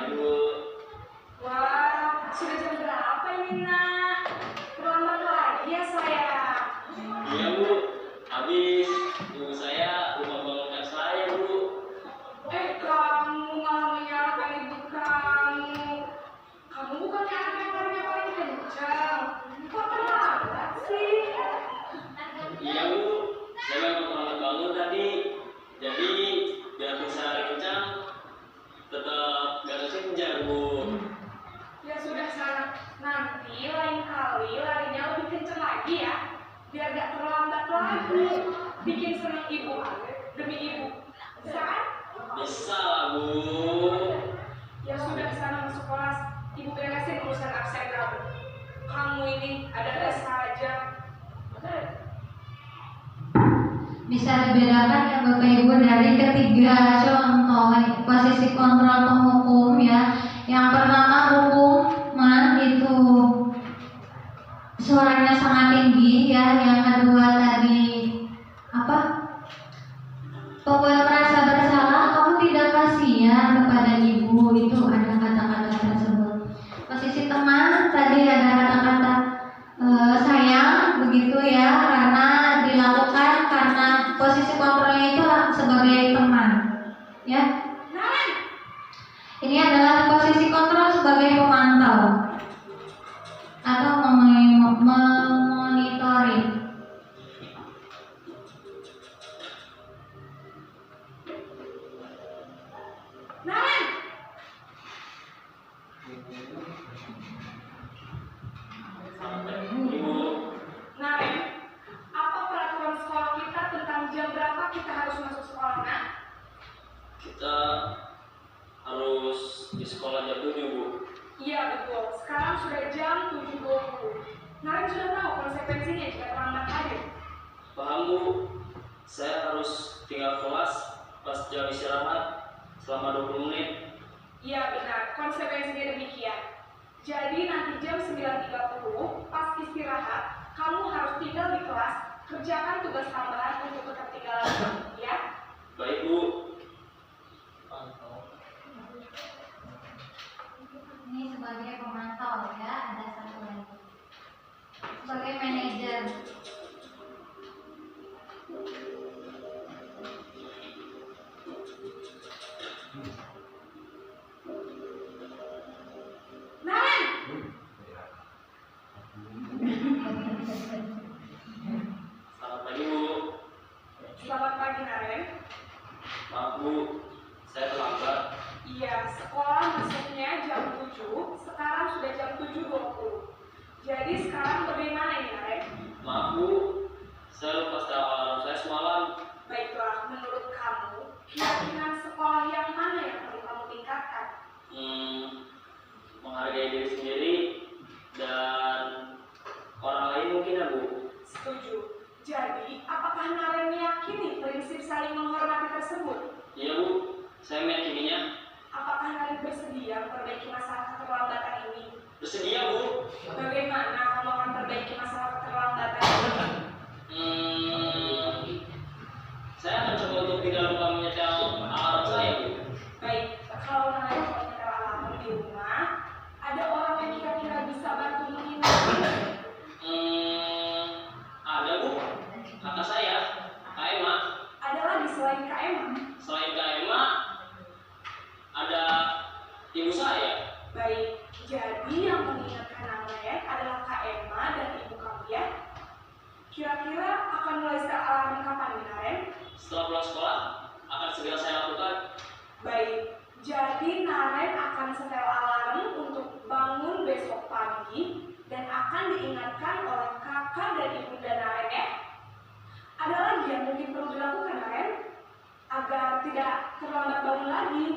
Ibu, Wah, sudah jam berapa ini nak? Terlambat lagi ya saya. iya Bu, habis ibu saya lupa bangunkan saya Bu. Kamu malah menyalahkan ibu kamu. Kamu bukannya anak yang paling kencang. Kok terlambat sih? Iya Bu, saya memang terlambat bangun tadi. Jadi biar bisa kencang, tetap gak kesenjang Bu. Ya sudah sana. Nanti lain kali larinya lebih kencang lagi ya. Biar gak terlambat lagi. Bikin senang ibu demi ibu. Bisa kan? Bisa lah Bu. Ya sudah sana masuk kelas. Ibu beresin urusan absen kamu. Kamu ini ada saja. Bisa dibedakan ya Bapak Ibu dari ketiga contoh posisi kontrol penghukum ya. Yang pertama hukuman itu suaranya sangat tinggi ya. Yang kedua tadi apa? Pembuat merasa bersalah, kamu tidak kasihan kepada ibu, itu ada kata-kata tersebut. Posisi teman tadi ada kata-kata sayang begitu ya, karena dilakukan karena posisi kontrolnya itu sebagai teman ya. Ini adalah posisi kontrol sebagai pemantau atau memonitoring. Ibu, Nah, apa peraturan sekolah kita tentang jam berapa kita harus masuk sekolah, nak? kita harus di sekolah jam 7 Bu. Iya betul, sekarang sudah jam 7.20. Naren sudah tahu konsekuensinya jika terlambat hadir. Paham Bu, saya harus tinggal kelas pas jam istirahat selama 20 menit. Iya benar, konsekuensinya demikian. Jadi nanti jam 9.30 pas istirahat, kamu harus tinggal di kelas, kerjakan tugas tambahan untuk ketertinggalan kamu, ya? Baik Bu. Ini sebagai pemantau ya, ada satu lagi. Sebagai manajer. Selamat pagi Bu. Selamat pagi Naren. Maaf Bu, saya terlambat. Iya, sekolah masuknya jam 7, sekarang sudah jam 7.20. Jadi sekarang bagaimana ini Naren? Maaf Bu, saya lupa setel alarm saya semalam. Baiklah, menurut kamu, keyakinan sekolah yang mana yang perlu kamu tingkatkan? Menghargai diri sendiri dan orang lain mungkin ya Bu. Setuju. Jadi, apakah Naren meyakini prinsip saling menghormati tersebut? Iya Bu, saya meyakininya. Apakah Naren bersedia memperbaiki masalah keterlambatan ini? Bersedia Bu. Bagaimana kamu akan perbaiki masalah keterlambatan ini? Saya akan coba untuk tidak lupa menyetel alarm saya Bu. Baik, kalau Naren mau nyetel alarm di rumah, ada orang yang kira-kira bisa bantu mengingatkan. Ada Bu, kakak saya, Kak Emma. Ada lagi selain Kak Emma? Selain Kak Emma, ada ibu saya. Baik, jadi yang mengingatkan Naren adalah Kak Emma dan ibu kamu ya. Kira-kira akan mulai setel alarm kapan nih Naren? setelah pulang sekolah akan segera saya lakukan. Baik, jadi Naren akan setel alarm untuk bangun besok pagi dan akan diingatkan oleh kakak dan ibunda Naren ya. Ada lagi yang mungkin perlu dilakukan Naren agar tidak terlambat bangun lagi?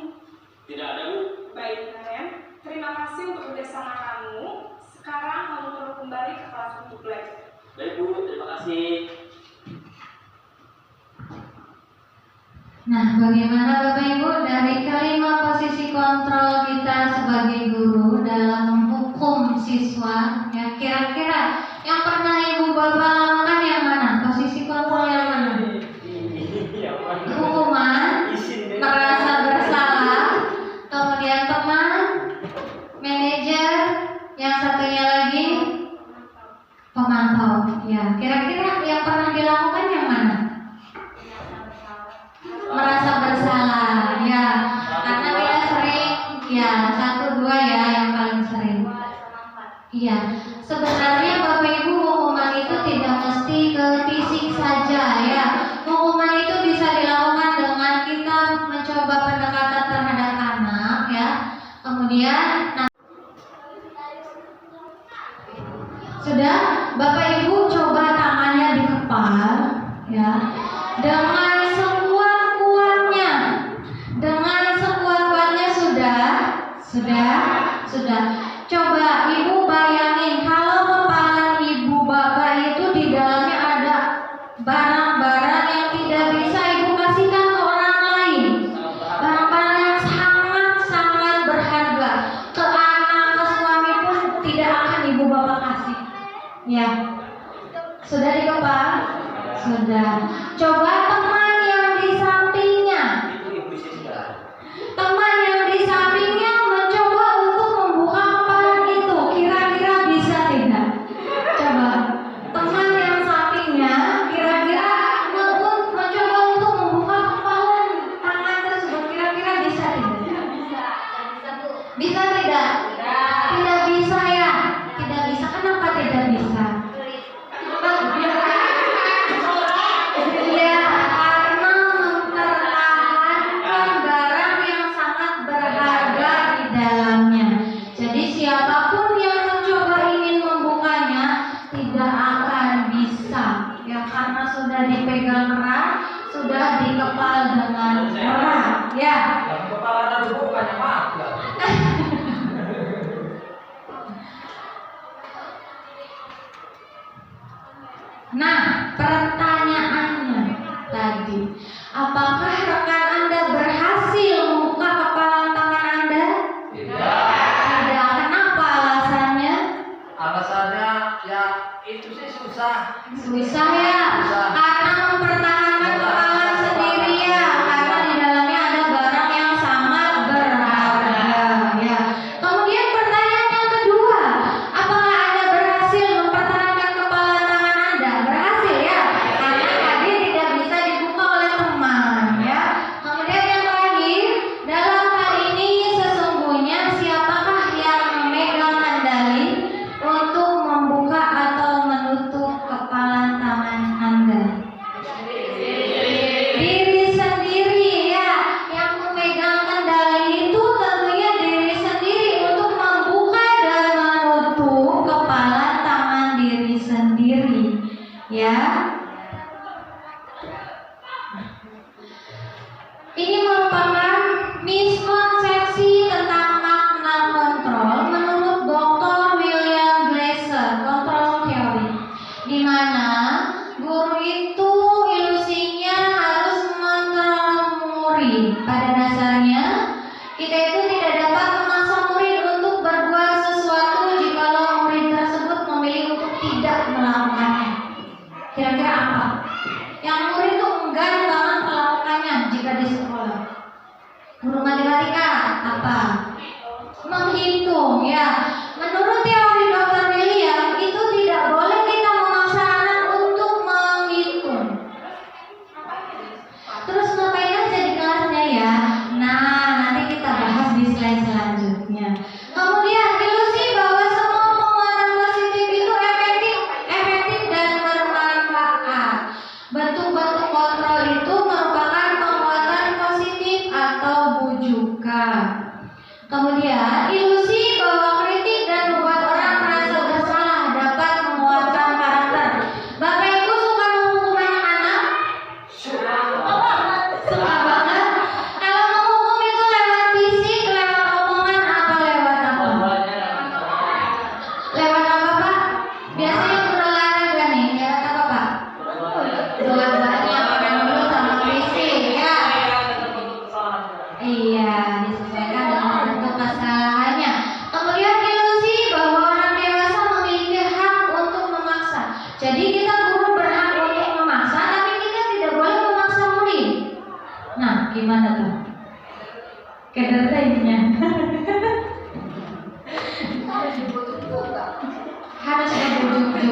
Tidak ada, Bu. Baik Naren, terima kasih untuk kerjasama kamu. Sekarang kamu perlu kembali ke kelas untuk belajar. Baik, Bu. Terima kasih. Nah, bagaimana Bapak Ibu dari kelima posisi kontrol kita sebagai guru dalam menghukum siswa? Ya, kira-kira yang pernah Ibu Bapak lakukan yang mana? Posisi kontrol yang mana? Hukuman, merasa bersalah, kemudian teman, manajer, yang satunya lagi pemantau. Ya, kira-kira yang pernah dilakukan yang mana? Merasa bersalah, ya, karena dia sering, ya, 1, 2 ya yang paling sering. Iya, sebenarnya Bapak Ibu hukuman itu tidak mesti ke fisik saja ya. Hukuman itu bisa dilakukan dengan kita mencoba pendekatan terhadap anak ya. Kemudian sudah Bapak Ibu coba tangannya di kepala ya. Dengan sekuat-kuatnya. Dengan sekuat-kuatnya sudah. Coba Ibu bayangin kalau kepala Ibu Bapak itu di dalamnya ada barang-barang yang tidak bisa Ibu kasihkan ke orang lain. Barang-barang yang sangat-sangat berharga. Ke anak, ke suami pun tidak akan Ibu Bapak kasih. Ya. Sudah di kepala? Sudah. Coba teman yang di sampingnya. Teman yang di sampingnya mencoba untuk membuka kepala itu. Kira-kira bisa tidak? Coba. Teman yang sampingnya kira-kira mencoba untuk membuka kepala tangan tersebut. Kira-kira bisa tidak? Bisa tidak? Tidak bisa ya? Tidak bisa. Kenapa tidak bisa? Ya, karena mempertahankan barang yang sangat berharga di dalamnya. Jadi siapapun yang mencoba ingin membukanya tidak akan bisa. Ya, karena sudah dipegang erat, sudah dikepal dengan erat. Ya. Yang kepala ada bukannya maaf ya. Nah, pertanyaannya tadi, apakah rekan Anda berhasil membuka kepala tangan Anda? Tidak. Kenapa alasannya? Alasannya ya itu sih susah. Susah ya, karena mempertahankan kepala sendiri ya, karena di dalamnya ada barang yang sangat berharga ya. Kemudian pertanyaan yang kedua, apakah Anda berhasil mempertahankan kepala tangan Anda? Berhasil ya, karena tadi tidak bisa dibuka oleh teman ya. Kemudian yang terakhir, dalam hal ini sesungguhnya siapakah yang memegang kendali untuk membuka atau menutup kepala tangan Anda? Diri sendiri ya, yang memegang kendali itu tentunya diri sendiri untuk membuka dan menutup kepala tangan diri sendiri ya. Ini merupakan miskonsepsi tentang makna kontrol menurut Dr. William Glasser, kontrol teori, di mana guru itu ilusinya harus mengontrol murid. Pada dasarnya, kita itu tidak dapat memaksa murid untuk berbuat sesuatu jikalau murid tersebut memilih untuk tidak melakukannya. Kira-kira apa? Yang murid itu enggan banget melakukannya jika di sekolah. Guru matematika apa? Menghitung ya. Menurut teori Dr. William itu tidak boleh kita memaksa anak untuk menghitung. Terus ngapain aja di kelasnya ya? Nah, nanti kita bahas di slide selanjutnya. Kemudian ilusi bahwa semua penguatan positif itu efektif dan bermanfaat. Bentuk-bentuk kontrol itu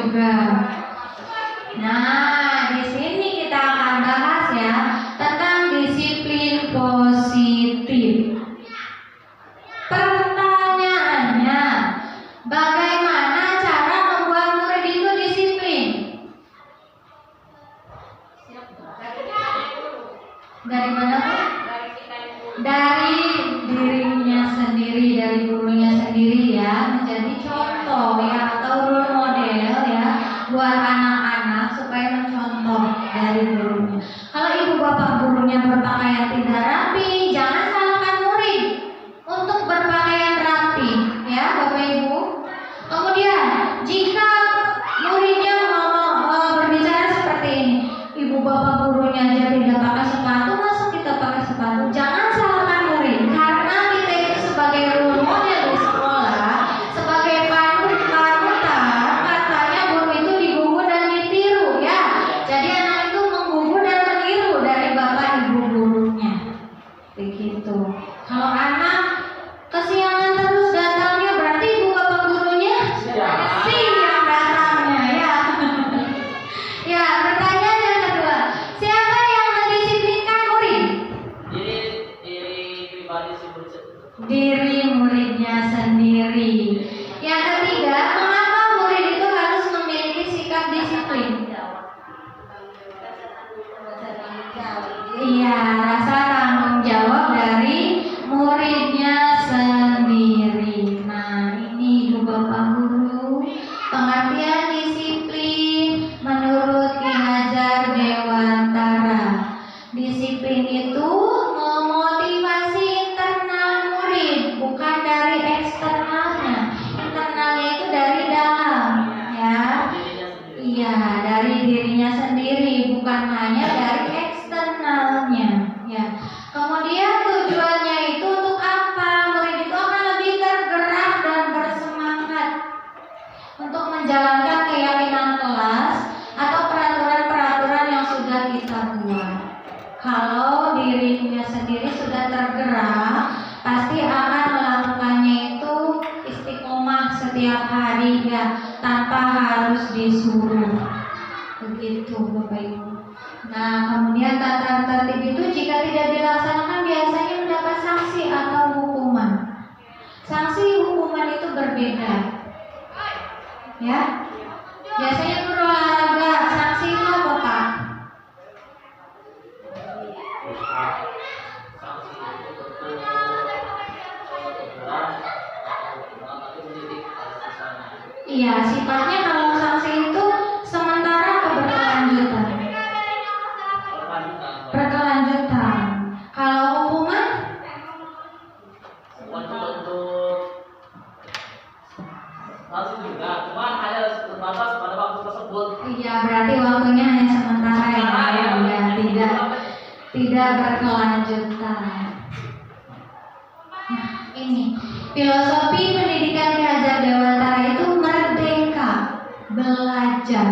juga. Nah, di sini kita akan bahas ya tentang disiplin positif. Pertanyaannya, bagaimana cara membuat murid itu disiplin? Dari mana, Bu? Dari dirinya sendiri, dari gurunya sendiri ya, menjadi contoh ya atau role model ya buat anak-anak supaya mencontoh dari gurunya. Kalau ibu bapak gurunya berpakaian tidak rapi, jangan salahkan murid untuk berpakaian rapi ya Bapak Ibu. Kemudian jika muridnya mau berbicara seperti ini, ibu bapak gurunya aja tidak pakai sepatu, masa kita pakai sepatu? Jangan salahkan murid, karena kita itu sebagai role model di sekolah, sebagai panutan, katanya guru itu digugu dan ditiru ya. Jadi anak itu menggugu dan meniru dari bapak ibu gurunya. Begitu. Kalau anak kesiangan terus datangnya, berarti ibu bapak gurunya siang datangnya ya. Ya, pertanyaan yang kedua, siapa yang mendisiplinkan murid? Diri pribadi si murid. Diri muridnya sendiri. Yang ketiga, mengapa murid itu harus memiliki sikap disiplin? Iya, rasa tanggung jawab dari muridnya sendiri. Nah, ini ibu bapak guru, pengertian disiplin menurut Ki Hajar Dewantara. Disiplin itu memotivasi internal murid, bukan dari eksternalnya. Internalnya itu dari dalam, ya. Iya, dari dirinya sendiri, bukan hanya dari eksternalnya, ya. Kemudian tujuannya itu untuk apa? Murid itu akan lebih tergerak dan bersemangat untuk menjalankan keyakinan kelas atau peraturan-peraturan yang sudah kita buat. Kalau dirinya sendiri sudah tergerak, pasti akan melakukannya itu istiqomah setiap hari ya, tanpa harus disuruh. Begitu Bapak Ibu. Nah, kemudian tata tertib itu jika tidak dilaksanakan biasanya mendapat sanksi atau hukuman. Sanksi hukuman itu berbeda. Ya. Biasanya guru olahraga, sanksi itu apa, Pak? Iya, sifatnya kalau sanksi itu sementara atau berkelanjutan? Berkelanjutan. Kalau hukuman? Langsung juga, cuman hanya terbatas pada waktu tersebut. Iya, berarti waktunya hanya sementara ya, tidak berkelanjutan. Nah, ini filosofi pendidikan Ki Hajar Dewantara itu merdeka belajar.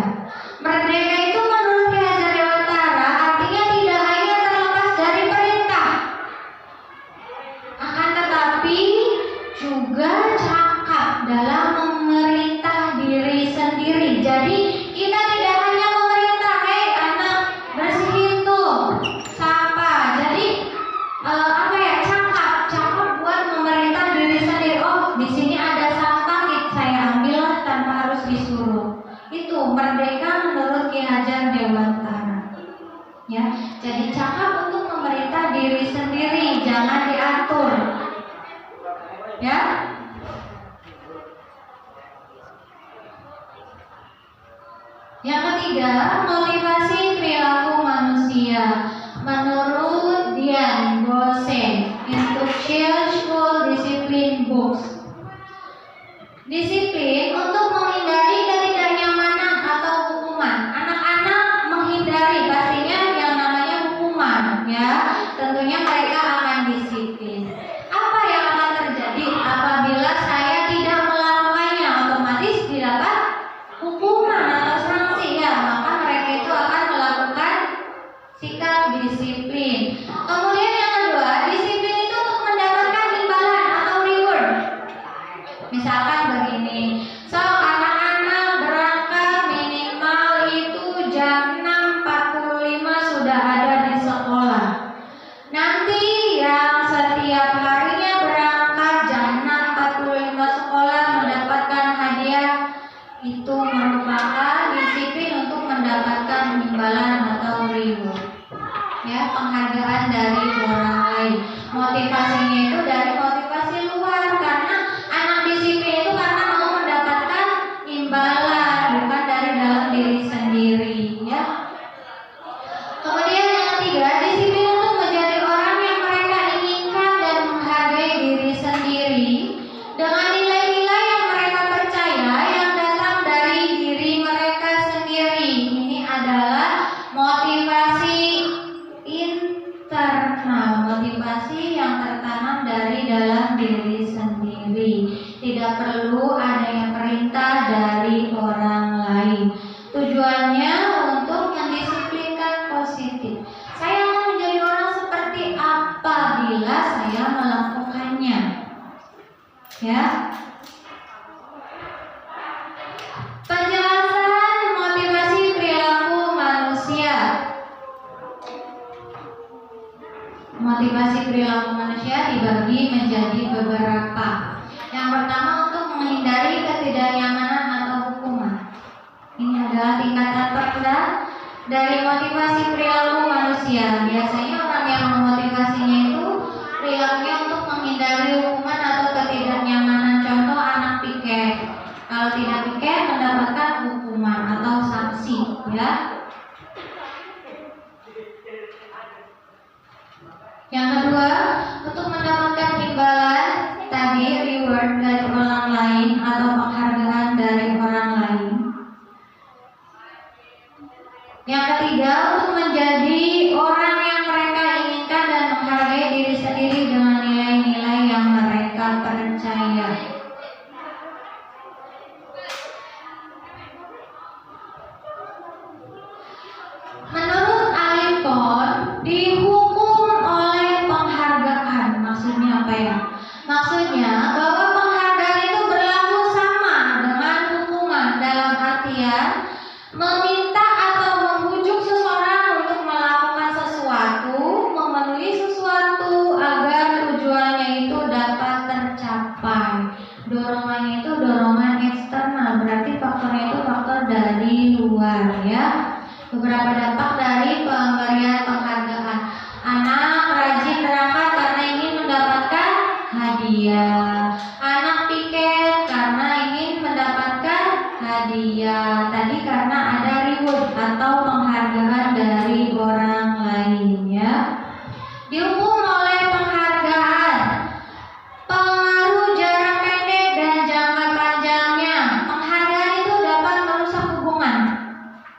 Merdeka itu menurut Ki Hajar Dewantara artinya tidak hanya terlepas dari perintah, akan tetapi juga cakap dalam memerintah diri sendiri. Jadi kita tidak hanya memerintah, hei anak bersihin tuh sampah. Jadi cakap buat memerintah diri sendiri. Oh, di sini ada sampah, saya ambillah tanpa harus disuruh. Itu merdeka menurut Ki Hajar Dewantara. Ya, jadi cakap untuk memerintah diri sendiri, jangan diatur. Ya. Yang ketiga, motivasi perilaku manusia. Menurut Dian Gosen, Instruction School Discipline Books. Disiplin untuk menghindari ketidaknyamanan atau hukuman. Anak-anak menghindari pastinya yang namanya hukuman, ya. Tentunya mereka akan disiplin. Apa yang akan terjadi apabila saya tidak melakukannya? Otomatis didapat hukuman atau sanksi ya. Maka mereka itu akan melakukan sikap disiplin. Kemudian yang kedua, disiplin itu untuk mendapatkan imbalan atau reward. Misalkan begini, so anak-anak berangkat penghargaan dari orang lain. Motivasinya itu dari motivasi luar, karena anak disiplin itu karena mau mendapatkan imbalan, bukan dari dalam diri sendiri, ya. Kemudian yang ketiga, disiplin untuk menjadi orang yang mereka inginkan dan menghargai diri sendiri dengan nilai-nilai yang mereka percaya yang datang dari diri mereka sendiri. Ini adalah motivasi internal, motivasi yang tertanam dari dalam diri sendiri. Tidak perlu adanya perintah dari orang lain. Tujuannya untuk mendisiplinkan positif. Saya mau menjadi orang seperti apa bila saya melakukannya. Ya. Penjelasan motivasi perilaku manusia. Motivasi perilaku manusia dibagi menjadi beberapa. Yang pertama, untuk menghindari ketidaknyamanan atau hukuman. Ini adalah tingkatan terendah dari motivasi perilaku manusia. Biasanya orang yang memotivasinya itu perilakunya untuk menghindari hukuman atau ketidaknyamanan. Contoh, anak piket. Kalau tidak piket mendapatkan hukuman atau sanksi, ya. Yang kedua, untuk mendapatkan imbalan tadi, reward dari orang lain atau penghargaan dari orang lain. Yang ketiga, untuk menjadi orang yang mereka inginkan dan menghargai diri sendiri dengan nilai-nilai yang mereka percaya. Menurut Alipon, dihukum oleh penghargaan. Maksudnya apa ya? Maksudnya bahwa penghargaan itu berlaku sama dengan hukuman, dalam artian meminta atau membujuk seseorang untuk melakukan sesuatu, memenuhi sesuatu agar tujuannya itu dapat tercapai. Dorongannya itu dorongan eksternal, berarti faktornya itu faktor dari luar, ya. Beberapa dampak dari pemberian penghargaan. Anak rajin berangkat karena ingin mendapatkan hadiah. Anak piket karena ingin mendapatkan hadiah. Tadi karena ada reward atau penghargaan dari orang lain, ya. Dihukum oleh penghargaan. Pengaruh jarak pendek dan jangka panjangnya. Penghargaan itu dapat merusak hubungan.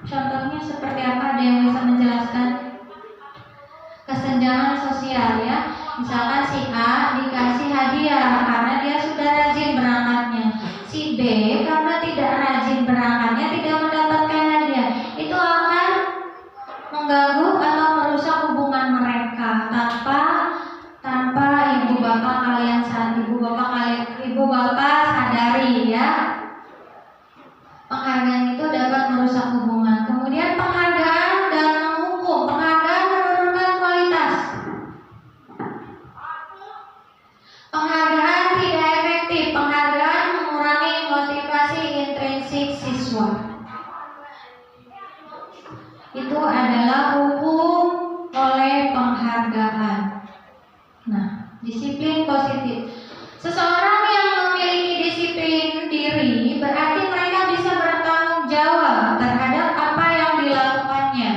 Contohnya seperti apa? Ada yang bisa menjelaskan? Kesenjangan sosial, ya. Misalkan si A dikasih hadiah karena dia sudah rajin berangkatnya. Si B karena tidak rajin berangkatnya tidak mendapatkan hadiah. Itu akan mengganggu atau merusak hubungan mereka tanpa ibu bapak sadari, ya. Penghargaan itu dapat merusak hubungan. Kemudian penghargaan dan menghukum. Penghargaan menurunkan kualitas. Penghargaan tidak efektif. Penghargaan mengurangi motivasi intrinsik siswa. Itu adalah hukum oleh penghargaan. Nah, disiplin positif. Seseorang yang memiliki disiplin diri berarti mereka bisa bertanggung jawab terhadap apa yang dilakukannya,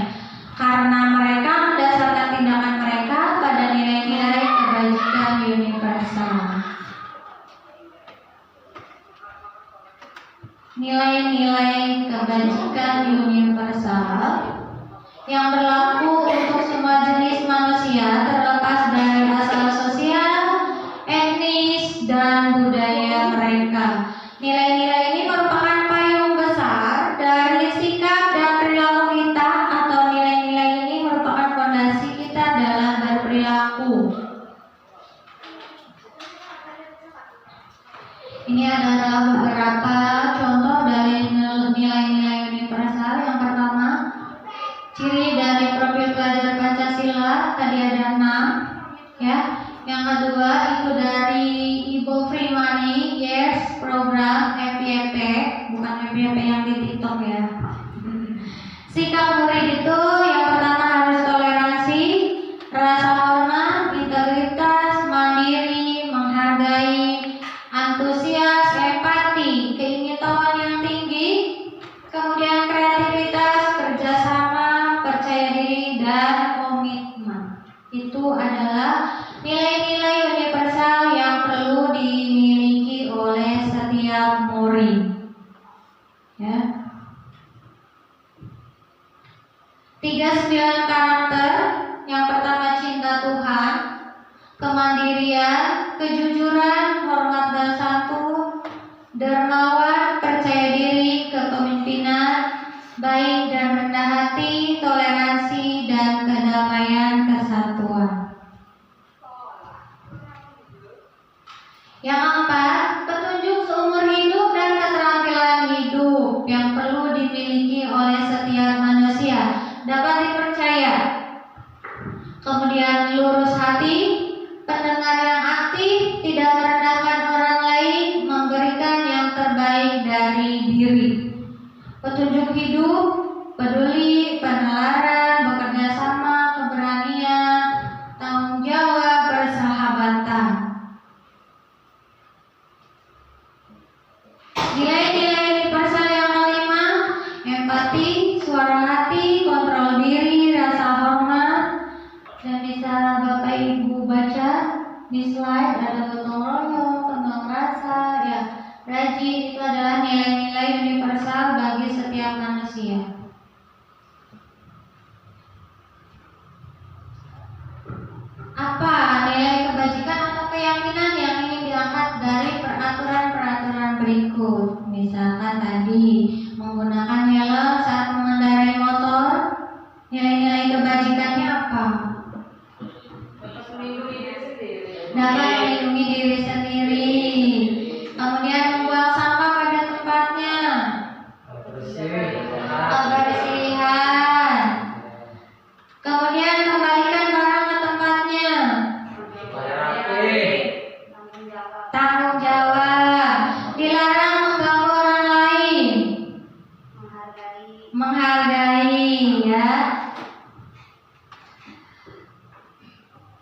karena mereka mendasarkan tindakan mereka pada nilai-nilai kebajikan universal. Nilai-nilai kebajikan universal yang berlaku untuk semua jenis manusia terlepas dari asal sosial, etnis, dan budaya mereka. Nilai-nilai ini merupakan payung besar dari sikap dan perilaku kita, atau nilai-nilai ini merupakan fondasi kita dalam berperilaku. Ini adalah beberapa contoh dari nilai-nilai universal. Yang pertama, ciri dari profil pelajar Pancasila, tadi ada 6, ya. Yang kedua itu dari Ibu Freemani, Yes Program FYP, bukan FYP yang di TikTok, ya. Sikap murid itu yang pertama harus toleransi, antusias, empati, keingintahuan yang tinggi, kemudian kreativitas, kerjasama, percaya diri, dan komitmen. Itu adalah nilai-nilai universal yang perlu dimiliki oleh setiap murid. Ya. 39 karakter. Yang pertama cinta Tuhan, kemandirian, kejujuran, hormat dan santun, dermawan, percaya diri, kepemimpinan, baik dan rendah hati, toleransi dan kedamaian, kesatuan. Yang keempat, petunjuk seumur hidup dan keterampilan hidup yang perlu dimiliki oleh setiap manusia dapat dipercaya. Kemudian lurus hati, pendengar yang aktif, tidak merendahkan orang lain, memberikan yang terbaik dari diri. Petunjuk hidup, peduli, penalaran, bekerja sama, keberanian, tanggung jawab, persahabatan. Nilai-nilai universal yang kelima, empati, suara hati, kontrol diri, rasa hormat. Dan bisa Bapak Ibu baca di slide, ada gotong royong, tentang rasa, ya, rajin. Itu adalah nilai-nilai universal bagi setiap manusia. Apa nilai kebajikan atau keyakinan yang ingin diangkat dari peraturan-peraturan berikut? Misalkan tadi menggunakan helm saat mengendarai motor. Nilai-nilai kebajikannya apa? Dapat melindungi diri sendiri. Kemudian membuang sampah pada tempatnya. Kebersihan. Kemudian kembalikan barang ke tempatnya. Tanggung jawab. Dilarang mengganggu orang lain. Menghargai, ya.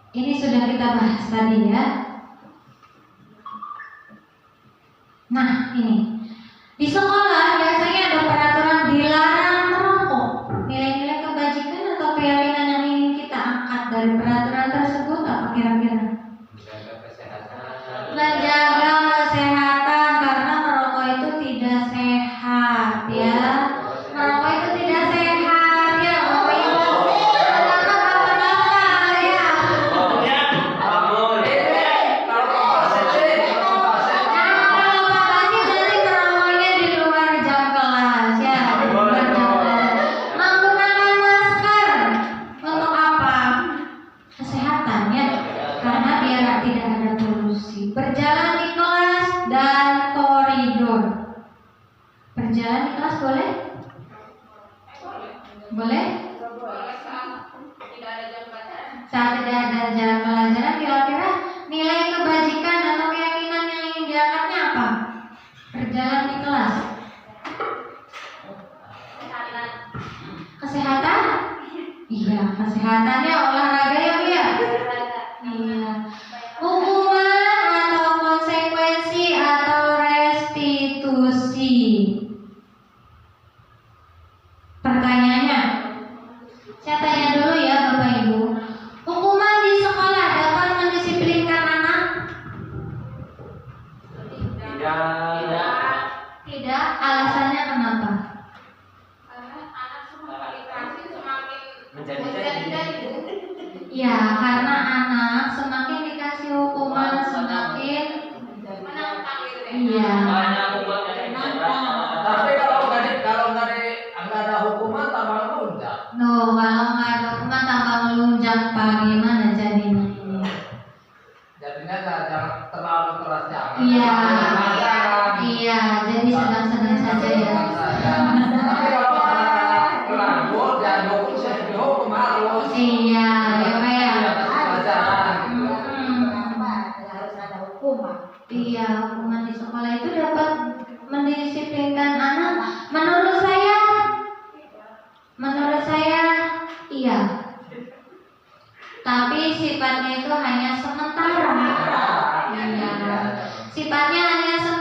Ini sudah kita bahas tadi, ya. Nah, ini di sekolah biasanya ada peraturan dilarang merokok. Nilai-nilai kebajikan atau keyakinan yang ingin kita angkat dari peraturan tersebut apa kira-kira? Menjaga kesehatan, karena merokok itu tidak sehat, ya. Merokok itu tidak sehat, ya. Bapak Ibu, karena bapak-bapak, ya. Kalau bapak sih nanti merokoknya di luar jam kelas, ya. Di luar jam kelas. Menggunakan masker untuk apa? Kesehatan, ya. Karena biar tidak ada polusi. Berjalan di kelas dan koridor. Berjalan di kelas boleh? Boleh? Saat tidak ada jam pelajaran, kira-kira nilai kebajikan atau keyakinan yang ingin diangkatnya apa? Berjalan di kelas. Kesehatan? Iya, kesehatannya olahraga, ya, Bu, ya? Iya. Hukuman atau konsekuensi atau restitusi. Pertanyaannya, saya tanya dulu, ya, Bapak Ibu. Hukuman di sekolah dapat mendisiplinkan anak? Tidak. Alasannya kenapa? Ya, karena anak semakin dikasih hukuman semakin, iya. Tapi kalau nggak ada hukuman tambah lunjak. No, kalau nggak ada hukuman tambah melunjak, Pak, gimana jadinya ini? Jadinya jangan terlalu keras, jangan. Iya, Jangan. iya, jadi sedang-sedang saja, ya. Tapi kalau melanggar, jangan hukum, saya dihukum harus. Iya, ya, Pak, ya. Pelajaran. Harus ada hukuman. Iya, hukuman di sekolah itu dapat mendisiplinkan anak. Menurut saya, iya. Tapi sifatnya itu hanya sementara. Iya. Sifatnya hanya sementara.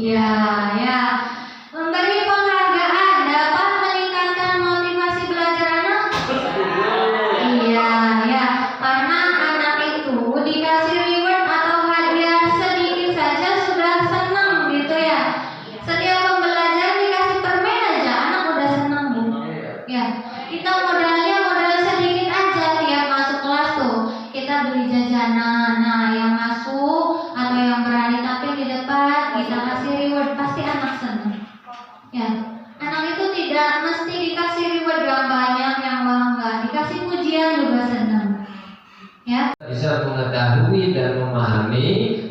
Iya, ya. Memberi penghargaan dapat meningkatkan motivasi belajar anak. Iya, ya. Karena anak itu dikasih reward atau hadiah sedikit saja sudah senang gitu ya. Setiap pembelajaran dikasih permen aja, anak udah senang Bu. Ya, kita modalnya modal sedikit aja tiap masuk kelas tuh. Kita beli jajanan, nah yang masuk atau yang berani tampil di depan kita kasih reward, pasti anak senang. Ya, anak itu tidak mesti dikasih reward yang banyak, yang bangga, dikasih pujian juga senang. Ya. Bisa mengetahui dan memahami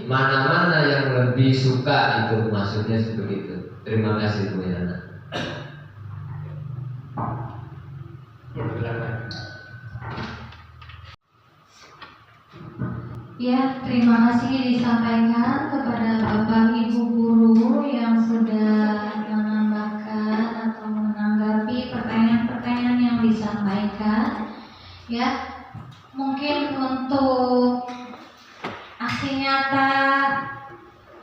mana-mana yang lebih suka, itu maksudnya seperti itu. Terima kasih Bu Yana. Ya, terima kasih disampaikan kepada Bapak Ibu guru yang sudah menambahkan atau menanggapi pertanyaan-pertanyaan yang disampaikan. Ya, mungkin untuk aksi nyata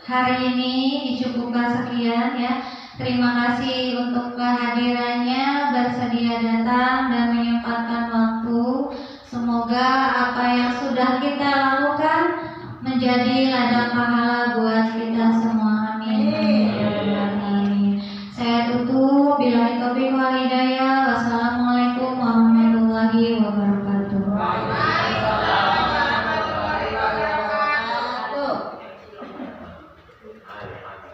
hari ini dicukupkan sekian ya. Terima kasih untuk kehadirannya, bersedia datang dan menyempatkan waktu. Semoga apa yang sudah kita lakukan menjadi ladang pahala buat kita